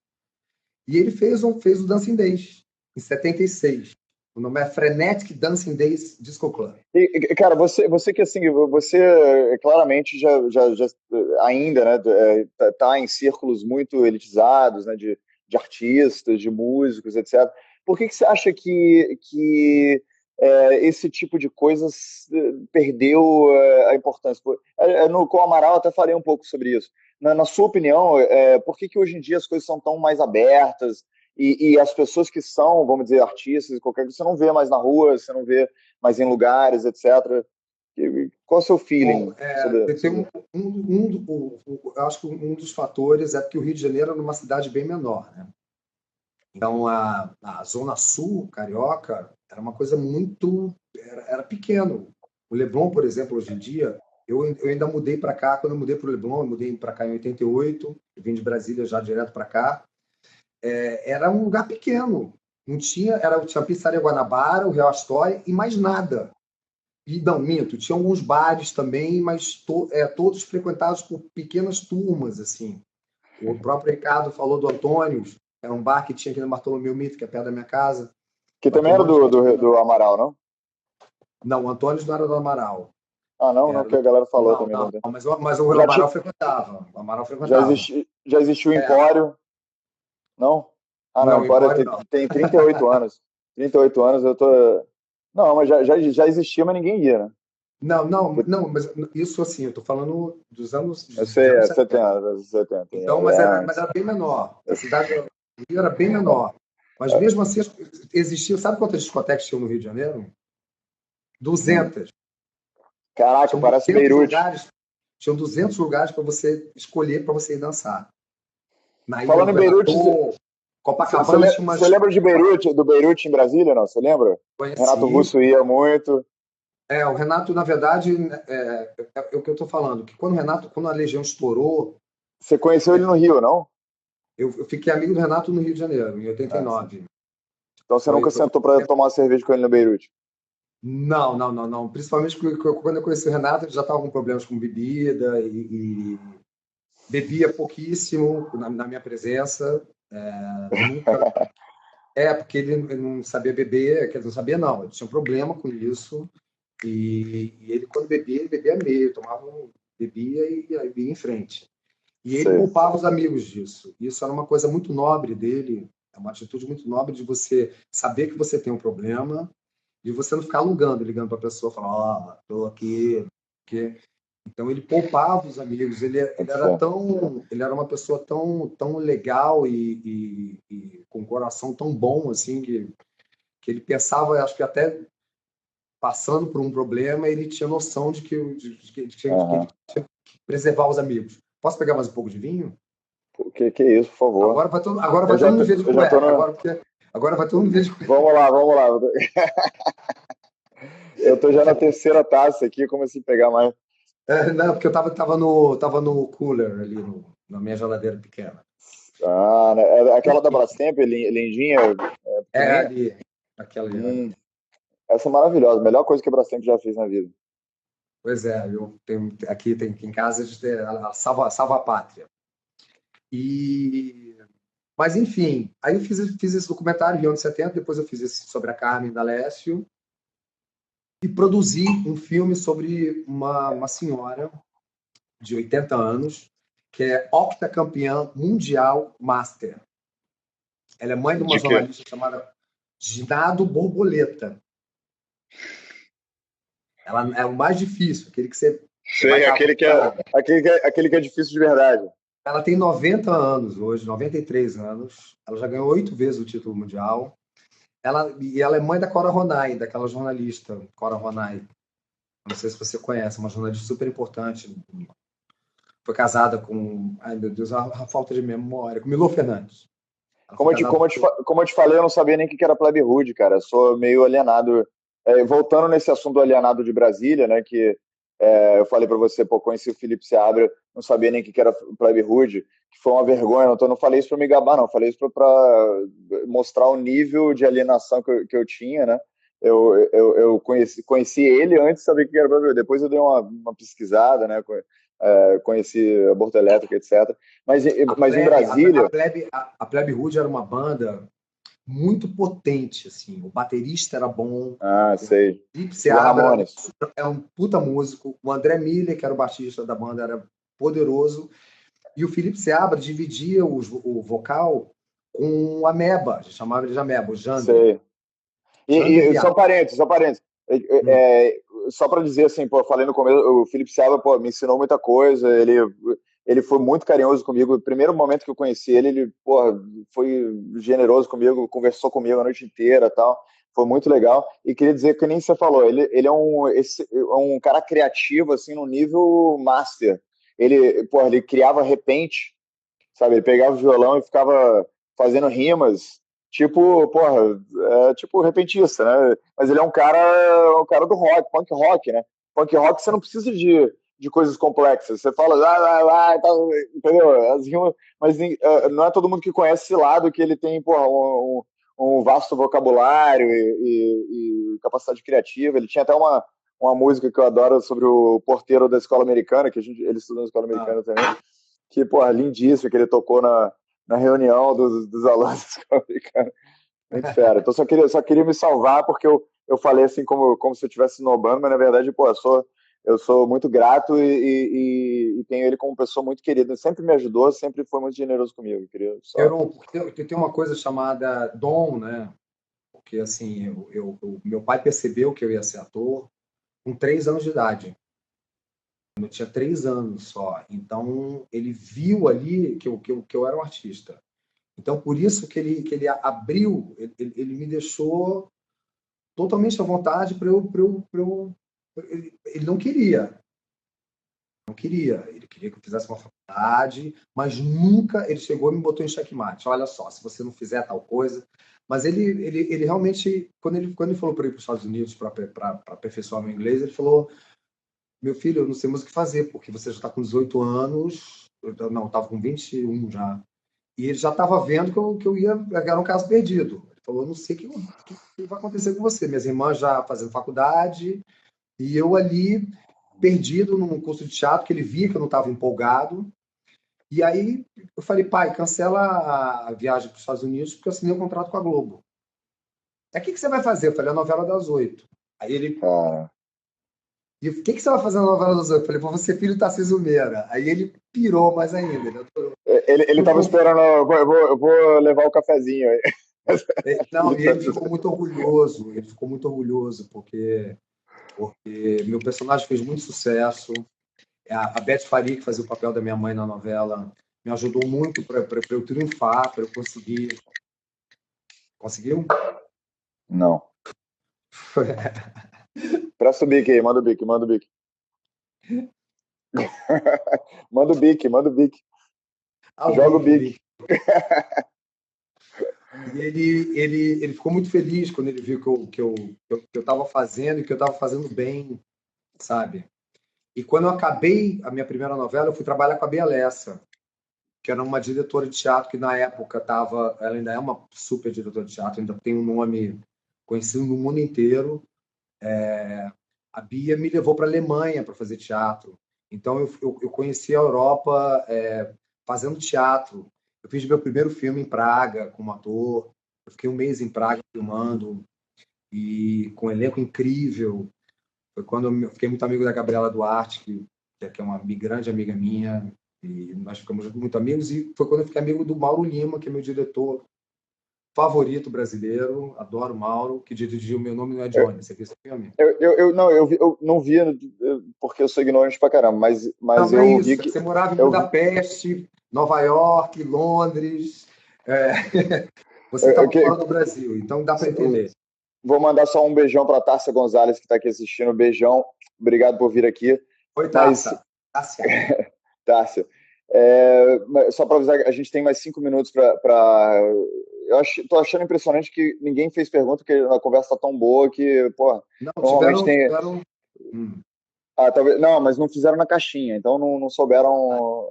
E ele fez o Dancing Days, em 76. O nome é Frenetic Dancing Days Disco Club. E, cara, você que assim, você claramente já ainda, né, tá em círculos muito elitizados, né, de artistas, de músicos, etc. Por que você acha que esse tipo de coisas perdeu a importância? Com o Amaral eu até falei um pouco sobre isso. Na sua opinião, por que hoje em dia as coisas são tão mais abertas e as pessoas que são, vamos dizer, artistas, qualquer coisa, você não vê mais na rua, você não vê mais em lugares, etc. Qual é o seu feeling? Eu acho que um dos fatores é porque o Rio de Janeiro é uma cidade bem menor, né? Então, a Zona Sul, carioca, era uma coisa muito. Era pequeno. O Leblon, por exemplo, hoje em dia, eu ainda mudei para cá. Quando eu mudei para o Leblon, eu mudei para cá em 88, eu vim de Brasília já direto para cá. Era um lugar pequeno. Não tinha. Tinha a Pizzaria Guanabara, o Real Astoria e mais nada. E não, minto, tinha alguns bares também, mas todos frequentados por pequenas turmas, assim. O próprio Ricardo falou do Antônios, era um bar que tinha aqui no Bartolomeu Mito, que é perto da minha casa. Que também era do Amaral, não? Não, o Antônios não era do Amaral. Não, que a galera falou também. Não, mas o Amaral frequentava. O Amaral frequentava. Já existiu o Empório? Não? Não, o Empório tem 38 anos. 38 anos, eu tô... Não, mas já existia, mas ninguém ia, né? Não, mas isso assim, eu tô falando dos anos... Eu sei, 70. Então, mas era bem menor. A cidade do Rio era bem menor. Mas mesmo assim, existia... Sabe quantas discotecas tinham no Rio de Janeiro? 200. Caraca, Tinham parece 200 Beirute. lugares, tinham 200 lugares para você escolher para você ir dançar. Na Ilha do Falando em Beirute, Governador, Copacabana tinha você umas. lembra de Beirute, do Beirute em Brasília, não? Você lembra? Renato Conheci. Russo ia muito. O Renato, na verdade, é o que eu estou falando, que quando a Legião estourou, Você conheceu ele no Rio, não? eu fiquei amigo do Renato no Rio de Janeiro, em Ah, sim. 89. Então você Foi, nunca foi... sentou para tomar uma cerveja com ele no Beirute? Não, não, não, não. Principalmente quando eu conheci o Renato, ele já estava com problemas com bebida e bebia pouquíssimo na minha presença. Nunca. Porque ele não sabia beber, quer dizer, não sabia não, ele tinha um problema com isso. E ele, quando bebia, ele bebia meio, bebia e ia em frente. E ele Sei. poupava os amigos disso. Isso era uma coisa muito nobre dele, é uma atitude muito nobre de você saber que você tem um problema, de você não ficar alugando, ligando para a pessoa, falar, estou aqui, que então ele poupava os amigos, ele Muito era fé. tão, ele era uma pessoa tão legal e com um coração tão bom assim que ele pensava, acho que até passando por um problema, ele tinha noção de que ele Aham. tinha que preservar os amigos. Posso pegar mais um pouco de vinho? Que é isso, por favor. Agora Eu vai já todo mundo tô, ver de eu já tô cueca. no. Agora vai todo mundo ver de cueca. Vamos lá, vamos lá. Eu tô já na terceira taça aqui, como assim pegar mais? Não, porque eu tava no cooler ali, na minha geladeira pequena. Ah, né? É aquela da Brastemp, lindinha, pequenininha? Ali, aquela ali. Hum, essa é maravilhosa, melhor coisa que a Brastemp já fez na vida. Pois é, eu tenho, aqui em casa a salva a pátria. E, mas, enfim, aí eu fiz esse documentário em anos 70, depois eu fiz esse sobre a Carmen D'Alessio e produzi um filme sobre uma senhora de 80 anos, que é octacampeã mundial master. Ela é mãe de uma De quê? jornalista chamada Ginado Borboleta. Ela é o mais difícil, aquele que você vai Sei, cavando. aquele que é difícil de verdade. Ela tem 90 anos hoje, 93 anos. Ela já ganhou 8 vezes o título mundial. Ela é mãe da Cora Ronay, daquela jornalista, Cora Ronay. Não sei se você conhece, uma jornalista super importante. Foi casada com. Ai, meu Deus, a falta de memória. Com Milor Fernandes. Ela foi casada Como eu te falei, eu não sabia nem o que era Plebe Hood, cara. Eu sou meio alienado. Voltando nesse assunto do alienado de Brasília, né? Que eu falei para você, pô, conheci o Felipe Seabra, não sabia nem o que era Plebe Hood, que foi uma vergonha. Não falei isso para me gabar, não. Falei isso para mostrar o nível de alienação que eu tinha, né? Eu conheci ele antes de saber o que era Plebe Hood. Depois eu dei uma pesquisada, né? Conheci Aborto Elétrico, etc. Mas, A mas em Plebe, Brasília. a Plebe Hood era uma banda muito potente, assim. O baterista era bom, Ah, o sei. Felipe Estilo Seabra Ramones. é um puta músico, o André Miller, que era o baixista da banda, era poderoso, e o Felipe Seabra dividia o vocal com o Ameba, chamava ele de Ameba, o Jander. Sei. Jander Só Biar. parênteses, só parênteses. Hum. Só para dizer assim, pô, eu falei no começo, o Felipe Silva, pô, me ensinou muita coisa, ele foi muito carinhoso comigo. No primeiro momento que eu conheci ele, pô, foi generoso comigo, conversou comigo a noite inteira, tal. Foi muito legal. E queria dizer que nem você falou, ele é um cara criativo assim no nível master. Ele criava repente, sabe? Ele pegava o violão e ficava fazendo rimas, tipo, porra, tipo repentista, né? Mas ele é um cara do rock, punk rock, né? Punk rock você não precisa de coisas complexas. Você fala, entendeu? As rimas, mas não é todo mundo que conhece esse lado que ele tem, porra, um vasto vocabulário e capacidade criativa. Ele tinha até uma música que eu adoro sobre o porteiro da escola americana, que ele estudou na escola Ah, americana também, que, porra, lindíssimo, que ele tocou na reunião dos alunos da escola americana. Muito fera. Então, só queria me salvar, porque eu falei assim, como se eu estivesse snobando, mas na verdade, pô, eu sou muito grato e tenho ele como pessoa muito querida. Sempre me ajudou, sempre foi muito generoso comigo. Queria só. porque tem uma coisa chamada dom, né? Porque, assim, meu pai percebeu que eu ia ser ator com 3 anos de idade. Eu tinha 3 anos só. Então, ele viu ali que eu era um artista. Então, por isso que ele abriu, ele me deixou totalmente à vontade para eu ele não queria. Não queria. Ele queria que eu fizesse uma faculdade, mas nunca ele chegou e me botou em xeque-mate. Olha só, se você não fizer tal coisa. Mas ele realmente, quando ele falou para ir para os Estados Unidos para aperfeiçoar meu inglês, ele falou: meu filho, eu não sei mais o que fazer, porque você já está com 18 anos. Não, eu estava com 21 já. E ele já estava vendo que eu ia pegar um caso perdido. Ele falou: não sei o que vai acontecer com você. Minhas irmãs já fazendo faculdade, e eu ali perdido num curso de teatro, que ele via que eu não estava empolgado. E aí eu falei: pai, cancela a viagem para os Estados Unidos, porque eu assinei um contrato com a Globo. Aí o que você vai fazer? Eu falei: a novela das 8. Aí ele: Ah, e o que você vai fazer na novela das 8? Eu falei: vou ser filho do Tarcísio Meira. Aí ele pirou mais ainda. Ele adorou. ele tava esperando, eu vou levar o cafezinho aí. Não, e ele ficou muito orgulhoso. Ele ficou muito orgulhoso, porque meu personagem fez muito sucesso. A Beth Faria, que fazia o papel da minha mãe na novela, me ajudou muito para eu triunfar, para eu conseguir. Conseguiu? Não. Presta o bique aí, manda o bique, manda o bique. Manda o bique, manda o bique. Ah, o Joga o Bic, o bique. Bic. E ele ficou muito feliz quando ele viu que eu estava fazendo e que eu estava fazendo bem, sabe? E quando eu acabei a minha primeira novela, eu fui trabalhar com a Bia Lessa, que era uma diretora de teatro que na época estava, ela ainda é uma super diretora de teatro, ainda tem um nome conhecido no mundo inteiro. A Bia me levou para a Alemanha para fazer teatro. Então eu conheci a Europa fazendo teatro. Eu fiz meu primeiro filme em Praga como ator. Eu fiquei um mês em Praga filmando e com um elenco incrível. Foi quando eu fiquei muito amigo da Gabriela Duarte, que é uma grande amiga minha, e nós ficamos muito amigos. E foi quando eu fiquei amigo do Mauro Lima, que é meu diretor favorito brasileiro. Adoro o Mauro, que dirigiu Meu Nome Não é Eu, Johnny. Você viu esse filme? não, eu não via porque eu sou ignorante pra caramba, mas Não, não é eu vi isso. que. Você morava em Eu, vi- Budapeste, Nova York, Londres. é, Você eu, estava que- fora do Brasil, então dá para entender. Vou mandar só um beijão pra Tárcia Gonzalez, que está aqui assistindo. Beijão. Obrigado por vir aqui. Oi, Mas, Taça. Tássia. Tárcia, só para avisar, a gente tem mais 5 minutos eu tô achando impressionante que ninguém fez pergunta, porque a conversa tá tão boa que, pô, Não, normalmente tiveram, tem. tiveram. Hum. Ah, talvez. Não, mas não fizeram na caixinha, então não souberam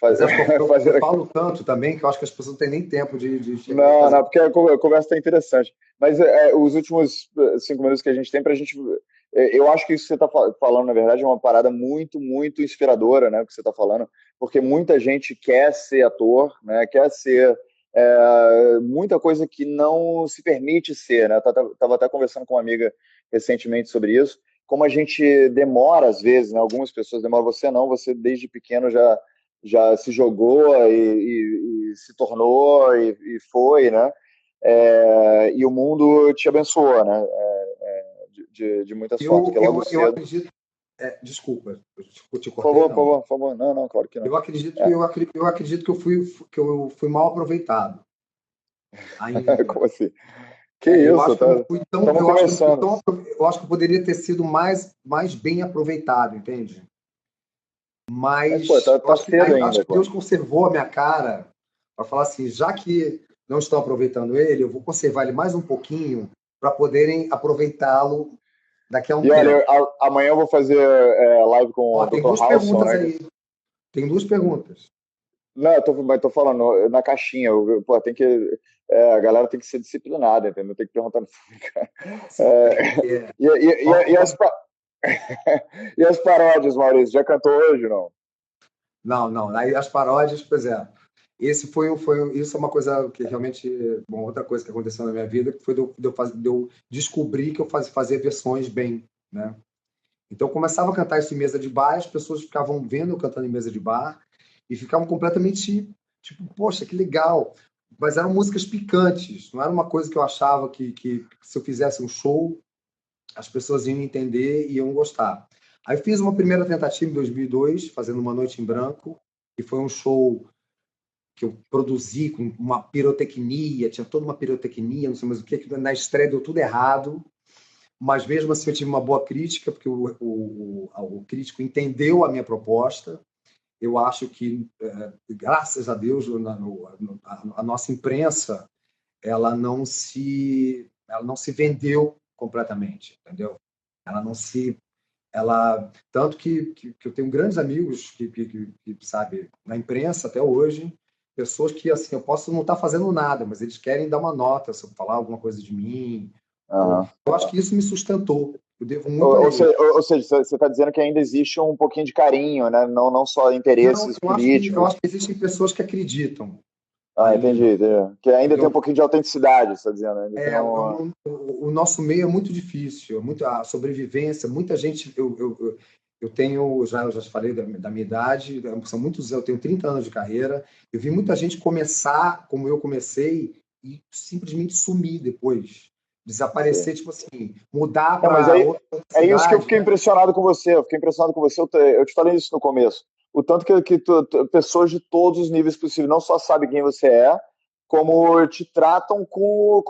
Mas é porque eu fazer. falo tanto também que eu acho que as pessoas não têm nem tempo de chegar e Não, fazer. não, porque a conversa está interessante. Mas os últimos 5 minutos que a gente tem para a gente. Eu acho que isso que você está falando, na verdade, é uma parada muito, muito inspiradora, né? O que você está falando, porque muita gente quer ser ator, né? Quer ser muita coisa que não se permite ser, né? Eu estava até conversando com uma amiga recentemente sobre isso. Como a gente demora, às vezes, né? Algumas pessoas demoram, você não, você desde pequeno já se jogou e se tornou e foi, né? E o mundo te abençoou, né? De muitas formas, Eu, porque logo eu, eu cedo. acredito. Desculpa, eu te Por cortei, favor, por não. favor, por favor. Não, não, claro que não. Eu acredito que É, eu fui mal aproveitado ainda. como assim? Que Eu isso, acho que eu tá? não fui tão, Estamos eu acho que eu não fui começando. tão, eu acho que eu poderia ter sido mais bem aproveitado, entende? Mas, pô, Mas eu tá cedo acho ainda, que pô. Deus conservou a minha cara para falar assim, já que não estão aproveitando ele, eu vou conservar ele mais um pouquinho para poderem aproveitá-lo daqui a um E olha, tempo. amanhã eu vou fazer live com Ó, o tem Dr. duas Halson, perguntas né? aí. Tem duas perguntas. Não, mas tô falando na caixinha. Pô, tem que. A galera tem que ser disciplinada, entendeu? Tem que perguntar no público. Sim, É, e as, e as paródias, Maurício? Já cantou hoje, não? não, não. Aí as paródias, pois é. Isso é uma coisa que realmente, bom, outra coisa que aconteceu na minha vida, que foi de eu descobrir que eu fazia versões bem, né? Então eu começava a cantar isso em mesa de bar, as pessoas ficavam vendo eu cantando em mesa de bar e ficavam completamente tipo, poxa, que legal. Mas eram músicas picantes, não era uma coisa que eu achava que se eu fizesse um show, as pessoas iam entender e iam gostar. Aí eu fiz uma primeira tentativa em 2002, fazendo Uma Noite em Branco, que foi um show que eu produzi com uma pirotecnia, tinha toda uma pirotecnia, não sei mais o que na estreia deu tudo errado. mas mesmo assim eu tive uma boa crítica, porque o crítico entendeu a minha proposta. Eu acho que, graças a Deus, a nossa imprensa ela não se vendeu completamente, entendeu? Ela não se tanto que eu tenho grandes amigos que, sabe, na imprensa até hoje, pessoas que, assim, eu posso não estar fazendo nada, mas eles querem dar uma nota se eu falar alguma coisa de mim. Aham. Eu acho que isso me sustentou. Eu devo Ou, muito a ou eles. se- ou seja, você está dizendo que ainda existe um pouquinho de carinho, né? Não só Não, interesses eu acho políticos. que existem pessoas que acreditam Ah, entendi, ainda, entendi. Que ainda tem um entendeu? pouquinho de autenticidade, você está dizendo. Ainda tem um. O nosso meio é muito difícil, a sobrevivência. Muita gente, eu tenho, eu já falei da minha idade, são muitos, eu tenho 30 anos de carreira. Eu vi muita gente começar como eu comecei e simplesmente sumir depois, Sei. desaparecer, tipo assim, mudar Não, mas para aí outra é isso que eu cidade, fiquei né? impressionado com você. Eu fiquei impressionado com você. Eu te falei isso no começo. O tanto que pessoas de todos os níveis possíveis não só sabem quem você é, como te tratam como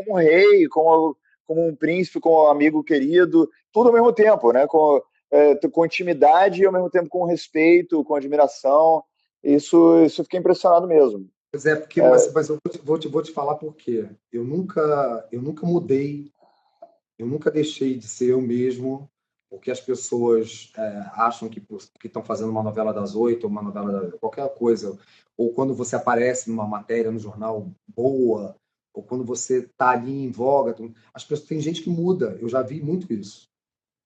um rei, como um príncipe, como um amigo querido, tudo ao mesmo tempo, né? Com intimidade e ao mesmo tempo com respeito, com admiração. Isso eu fiquei impressionado mesmo. Pois é, porque, mas eu vou te falar por quê. Eu nunca mudei. Eu nunca deixei de ser eu mesmo, porque as pessoas acham que estão fazendo uma novela das 8, ou uma novela qualquer coisa, ou quando você aparece numa matéria no jornal boa, ou quando você está ali em voga, as pessoas, tem gente que muda. Eu já vi muito isso.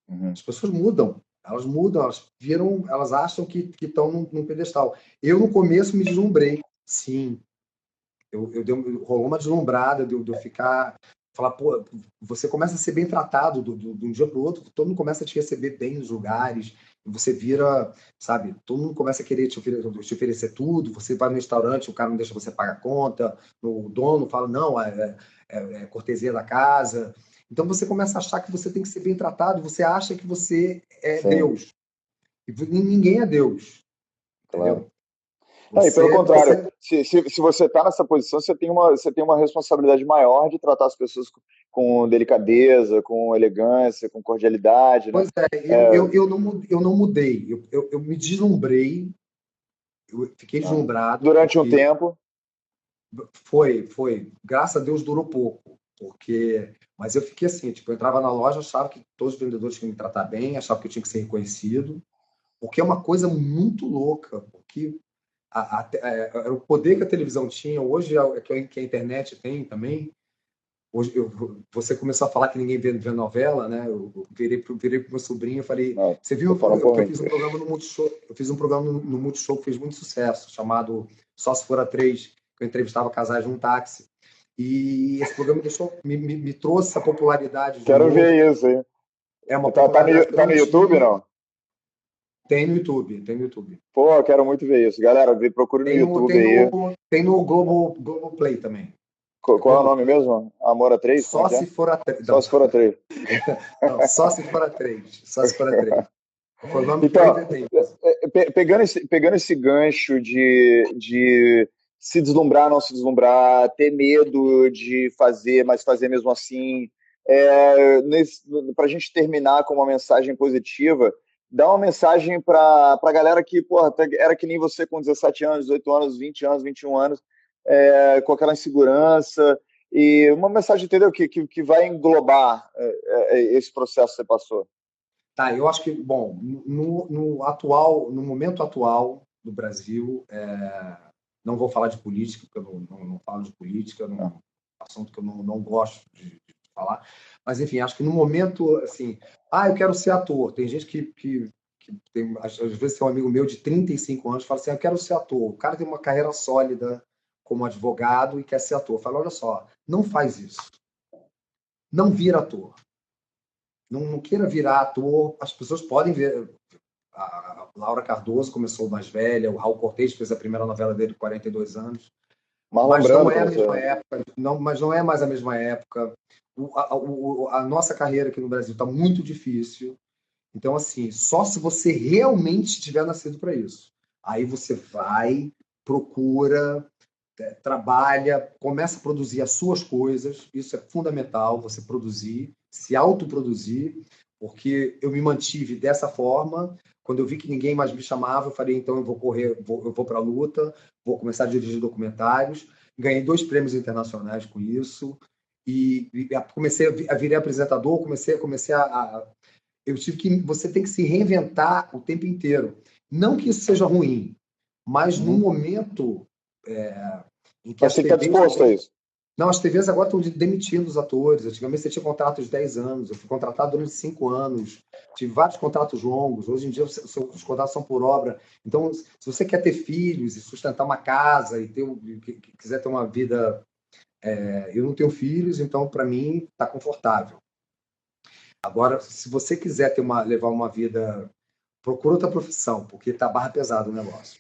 Uhum. As pessoas mudam, elas acham que estão num pedestal. Eu no começo me deslumbrei, sim. Rolou uma deslumbrada de eu ficar, falar, pô, você começa a ser bem tratado de um dia para o outro, todo mundo começa a te receber bem nos lugares, você vira, sabe, todo mundo começa a querer te oferecer tudo, você vai no restaurante, o cara não deixa você pagar a conta, o dono fala, não, é cortesia da casa. Então você começa a achar que você tem que ser bem tratado, você acha que você é Sim, Deus. E ninguém é Deus, claro. entendeu? Não, e pelo contrário, Você se você está nessa posição, você tem uma responsabilidade maior de tratar as pessoas com delicadeza, com elegância, com cordialidade, né? Pois é, É, eu não mudei, eu me deslumbrei, eu fiquei ah, deslumbrado, durante um porque tempo, graças a Deus durou pouco, mas eu fiquei assim, tipo, eu entrava na loja, achava que todos os vendedores tinham que me tratar bem, achava que eu tinha que ser reconhecido, o que é uma coisa muito louca, porque era o poder que a televisão tinha, hoje que a internet tem também. Hoje você começou a falar que ninguém vê novela, né? Eu virei pro meu sobrinho e falei: não, você tô viu falando por que eu mim. fiz um programa no Multishow? Eu fiz um programa no Multishow que fez muito sucesso, chamado Só Se For a Três, que eu entrevistava casais num táxi. E esse programa me trouxe essa popularidade de Quero novo. ver isso, hein? É uma Tá, tá popularidade no, que eu tá não no YouTube, tinha. não? Tem no YouTube, tem no YouTube. Pô, eu quero muito ver isso. Galera, procure no Tem no, YouTube tem aí. no, tem no Globoplay também. É Qual é o nome Globoplay. mesmo? Amor a três? Como é Só que é? se for a três. Só Não, se for a três. não, só se for a três. Só se for a três. Foi o nome que eu Então, inventei. pegando esse gancho de se deslumbrar, não se deslumbrar, ter medo de fazer, mas fazer mesmo assim, para a gente terminar com uma mensagem positiva, dá uma mensagem para a galera que, porra, era que nem você com 17 anos, 18 anos, 20 anos, 21 anos, com aquela insegurança, e uma mensagem, entendeu, que vai englobar esse processo que você passou. Tá, eu acho que, bom, no momento atual do Brasil, não vou falar de política, porque eu não falo de política, é um assunto que eu não gosto de falar, mas, enfim, acho que no momento, assim, eu quero ser ator. Tem gente que tem, às vezes tem um amigo meu de 35 anos que fala assim, eu quero ser ator. O cara tem uma carreira sólida como advogado e quer ser ator. Fala, olha só, não faz isso. Não vira ator. Não queira virar ator. As pessoas podem ver. A Laura Cardoso começou mais velha, o Raul Cortez fez a primeira novela dele com 42 anos, Marlon mas não Brando é a mesma começou. época, mas não é mais a mesma época. A nossa carreira aqui no Brasil está muito difícil. Então, assim, só se você realmente tiver nascido para isso. Aí você vai, procura, trabalha, começa a produzir as suas coisas. Isso é fundamental, você produzir, se autoproduzir, porque eu me mantive dessa forma. Quando eu vi que ninguém mais me chamava, eu falei, então eu vou correr, eu vou para a luta, vou começar a dirigir documentários. Ganhei 2 prêmios internacionais com isso. E comecei a virar apresentador, comecei a eu tive que você tem que se reinventar o tempo inteiro. Não que isso seja ruim, mas no momento em que Mas as tem que estar TVs disposto a também. isso. Não, as TVs agora estão demitindo os atores. Antigamente você tinha contratos de 10 anos, eu fui contratado durante 5 anos, tive vários contratos longos. Hoje em dia os contratos são por obra. Então, se você quer ter filhos e sustentar uma casa e quiser ter uma vida. Eu não tenho filhos, então para mim está confortável. Agora, se você quiser levar uma vida, procura outra profissão, porque tá barra pesada o negócio.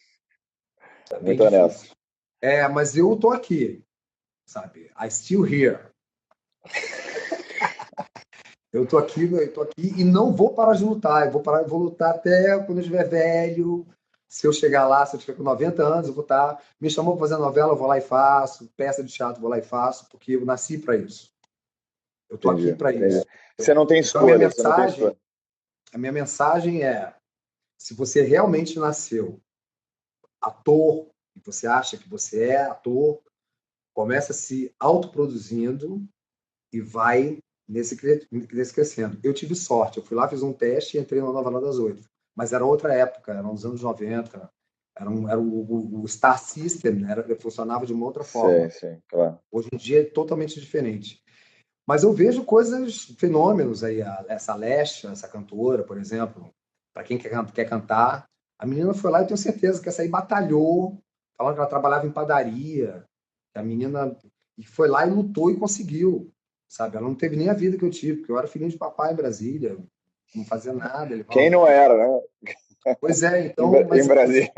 Tá bem Muito difícil. honesto. Mas eu tô aqui, sabe? I still here. Eu tô aqui e não vou parar de lutar. Vou lutar até quando eu estiver velho. Se eu chegar lá, se eu tiver com 90 anos, eu vou estar. Me chamou para fazer novela, eu vou lá e faço. Peça de teatro, vou lá e faço, porque eu nasci para isso. Eu tô aqui Entendi, para entendi. isso. Você não tem Então escolha, você não tem escolha. a minha mensagem é: se você realmente nasceu ator e você acha que você é ator, começa se autoproduzindo e vai nesse crescendo. Eu tive sorte, eu fui lá, fiz um teste e entrei na Novela das Oito. Mas era outra época, era nos anos 90, era o Star System, né? Funcionava de uma outra forma. Sim, claro. Hoje em dia é totalmente diferente. Mas eu vejo coisas, fenômenos aí, essa Lesha, essa cantora, por exemplo, para quem quer cantar, a menina foi lá, eu tenho certeza que essa aí batalhou, falando que ela trabalhava em padaria, a menina e foi lá e lutou e conseguiu, sabe? Ela não teve nem a vida que eu tive, porque eu era filhinho de papai em Brasília, não fazia nada, ele Quem falava, não era, né? pois é, então, Em Brasília.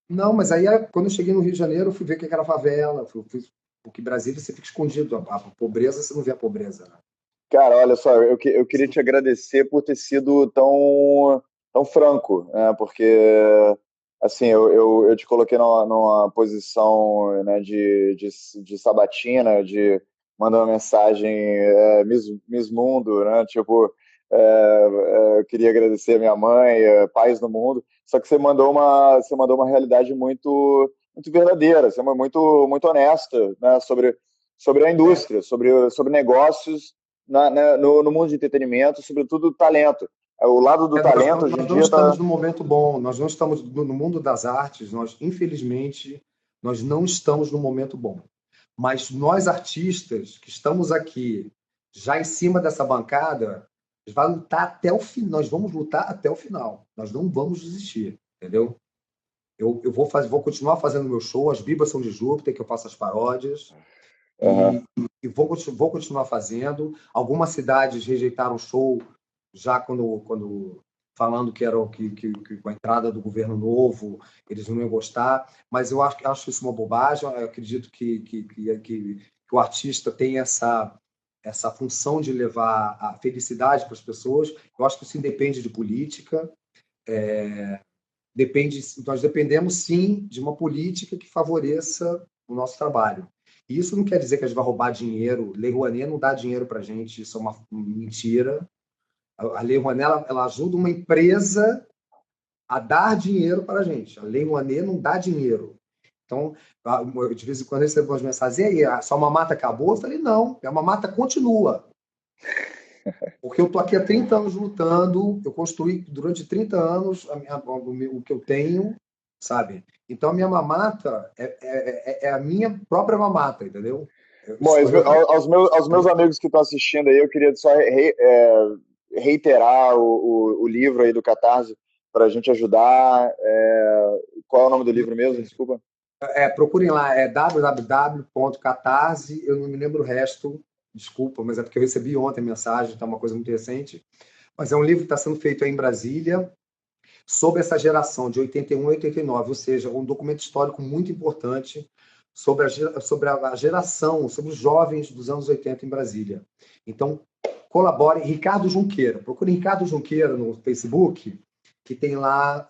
não, mas aí quando eu cheguei no Rio de Janeiro, eu fui ver o que era favela, porque Brasília você fica escondido, a pobreza você não vê a pobreza, né? Cara, olha só, eu queria te agradecer por ter sido tão franco, né? Porque, assim, eu te coloquei numa posição, né, de sabatina, de mandar uma mensagem, Miss Mundo, né? Tipo, eu queria agradecer a minha mãe, paz no mundo. Só que você mandou uma realidade muito, muito verdadeira, você é muito honesta, né? Sobre a indústria, sobre negócios no mundo de entretenimento, sobretudo talento. O lado do talento hoje em Nós não dia estamos está. no momento bom, nós não estamos no mundo das artes, infelizmente, nós não estamos no momento bom. Mas nós, artistas, que estamos aqui, já em cima dessa bancada, nós vamos lutar até o final. Nós não vamos desistir, entendeu? Eu vou continuar fazendo meu show, as Bibas são de Júpiter, que eu faço as paródias, Uhum. e vou continuar fazendo. Algumas cidades rejeitaram o show já quando falando que era que com a entrada do governo novo eles não iam gostar, mas eu acho isso uma bobagem. Eu acredito que o artista tem essa função de levar a felicidade para as pessoas. Eu acho que isso independe de política. Nós dependemos sim de uma política que favoreça o nosso trabalho. E isso não quer dizer que a gente vai roubar dinheiro. Lei Rouanet não dá dinheiro para a gente, isso é uma mentira. A Lei Rouanet ela ajuda uma empresa a dar dinheiro para a gente. A Lei Rouanet não dá dinheiro. Então, de vez em quando eu recebo umas mensagens, e aí, a sua mamata acabou? Eu falei, não, a mamata continua. Porque eu estou aqui há 30 anos lutando, eu construí durante 30 anos o que eu tenho, sabe? Então, a minha mamata é a minha própria mamata, entendeu? Bom, aos meus amigos que estão assistindo aí, eu queria só reiterar o livro aí do Catarse para a gente ajudar. Qual é o nome do livro mesmo? Desculpa. Procurem lá, é www.catarse, eu não me lembro o resto, desculpa, mas é porque eu recebi ontem a mensagem, está uma coisa muito recente. Mas é um livro que está sendo feito aí em Brasília, sobre essa geração de 81 a 89, ou seja, um documento histórico muito importante sobre a geração, sobre os jovens dos anos 80 em Brasília. Então, colabore. Ricardo Junqueira, procure Ricardo Junqueira no Facebook, que tem lá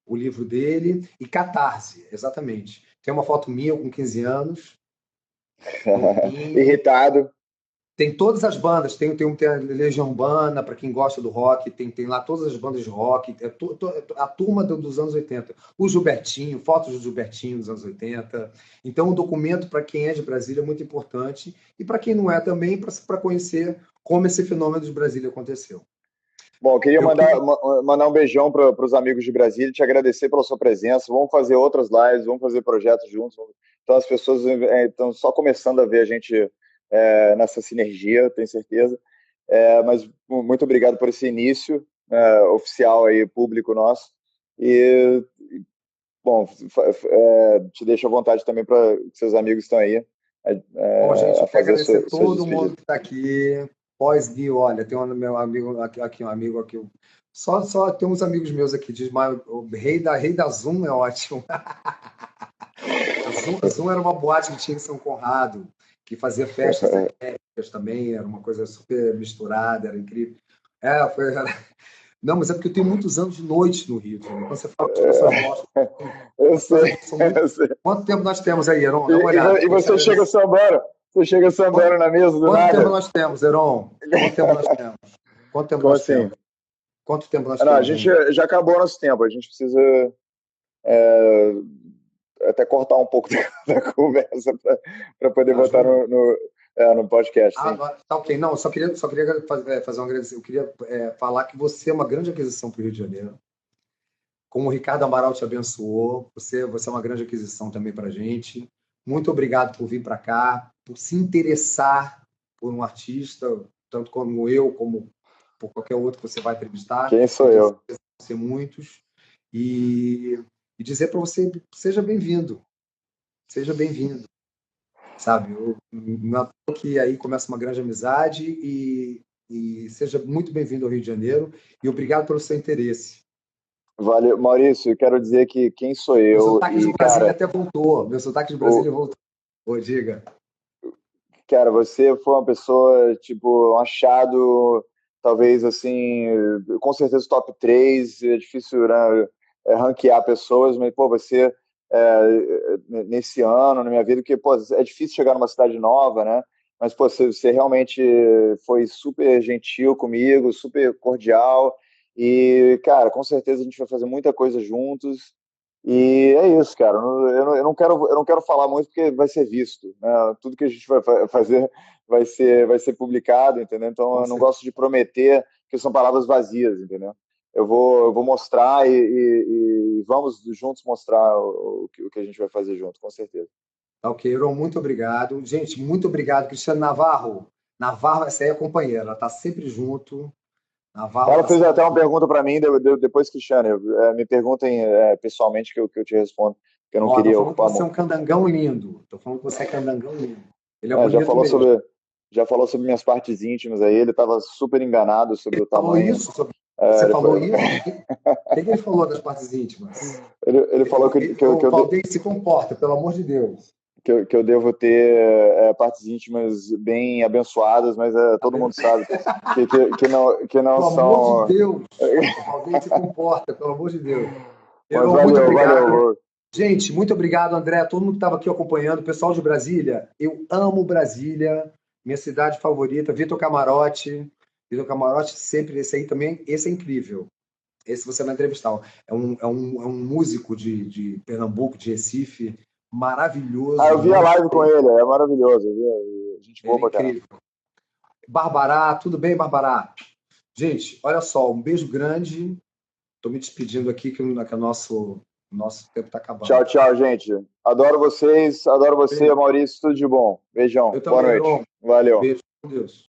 o livro dele, e Catarse, exatamente. Tem uma foto minha com 15 anos, novinho. Irritado. Tem todas as bandas, tem a Legião Urbana, para quem gosta do rock, tem lá todas as bandas de rock, a turma dos anos 80. O Gilbertinho, fotos do Gilbertinho dos anos 80. Então, um documento para quem é de Brasília é muito importante, e para quem não é também, para conhecer como esse fenômeno de Brasília aconteceu. Bom, eu queria mandar um beijão para os amigos de Brasília, te agradecer pela sua presença. Vamos fazer outras lives, vamos fazer projetos juntos. Então, as pessoas estão só começando a ver a gente nessa sinergia, tenho certeza. Mas muito obrigado por esse início oficial aí, público nosso. E, bom, te deixo à vontade também para seus amigos que estão aí. Bom, gente, eu quero agradecer todo despedidas. mundo que está aqui. Pós-Gui, olha, tem um meu amigo aqui, um amigo aqui. Só tem uns amigos meus aqui, diz, mas o rei da Zoom é ótimo. A Zoom era uma boate que tinha em São Conrado, que fazia festas ecléticas também, era uma coisa super misturada, era incrível. Não, mas é porque eu tenho muitos anos de noite no Rio de Janeiro. Quando você fala que as pessoas gostam. Eu sei. Quanto tempo nós temos aí, Heron? Dá uma olhada. E você chega sambando. Você chega sambando na mesa do nada. Quanto tempo nós temos, Heron? Quanto tempo nós temos? Quanto tempo nós temos? A gente já acabou nosso tempo. A gente precisa até cortar um pouco da conversa para poder botar no podcast. Tá ok. Não, só queria fazer um agradecimento. Eu queria falar que você é uma grande aquisição para o Rio de Janeiro. Como o Ricardo Amaral te abençoou, você é uma grande aquisição também para a gente. Muito obrigado por vir para cá, por se interessar por um artista, tanto como eu, como por qualquer outro que você vai entrevistar. Quem sou eu? Ser muitos. E dizer para você, seja bem-vindo. Seja bem-vindo. Sabe? Não é que aí começa uma grande amizade e seja muito bem-vindo ao Rio de Janeiro e obrigado pelo seu interesse. Valeu, Maurício, eu quero dizer que quem sou eu... Meu sotaque de Brasília até voltou. Meu sotaque de Brasília voltou. Diga. Cara, você foi uma pessoa, tipo, um achado, talvez, assim, com certeza top 3, é difícil, né, ranquear pessoas, mas, pô, você, nesse ano, na minha vida, que, pô, é difícil chegar numa cidade nova, né, mas, pô, você realmente foi super gentil comigo, super cordial, e, cara, com certeza a gente vai fazer muita coisa juntos. E é isso, cara. Eu não quero falar muito porque vai ser visto, né? Tudo que a gente vai fazer vai ser publicado, entendeu? Então eu não gosto de prometer, que são palavras vazias, entendeu? Eu vou mostrar e vamos juntos mostrar o que a gente vai fazer junto, com certeza. Ok, Heron, muito obrigado. Gente, muito obrigado. Cristiano Navarro. Navarro, essa aí é a companheira, ela está sempre junto. Ela fez até uma pergunta para mim, depois, Cristiano, me perguntem pessoalmente que eu te respondo, que eu não queria ocupar muito. Você é um candangão lindo. Estou falando que você é candangão lindo. Ele já falou sobre minhas partes íntimas aí, ele estava super enganado sobre o tamanho. Você falou isso? O que ele falou das partes íntimas? Ele falou que o Valdez se comporta, pelo amor de Deus. Que eu devo ter partes íntimas bem abençoadas, mas todo mundo sabe que não pelo são... Pelo amor de Deus, o Valdez se comporta, pelo amor de Deus. Muito obrigado. Valeu. Gente, muito obrigado, André, todo mundo que estava aqui acompanhando, pessoal de Brasília, eu amo Brasília, minha cidade favorita, Vitor Camarote sempre, esse aí também, esse é incrível. Esse você vai entrevistar. É um músico de Pernambuco, de Recife, maravilhoso. Eu vi a live com ele, é maravilhoso. A gente boa pra incrível. Barbará, tudo bem, Barbará? Gente, olha só, um beijo grande. Estou me despedindo aqui, que o nosso tempo está acabando. Tchau, gente. Adoro vocês, adoro você, Maurício, tudo de bom. Beijão, boa noite. Beijo. Valeu. Beijo, com Deus.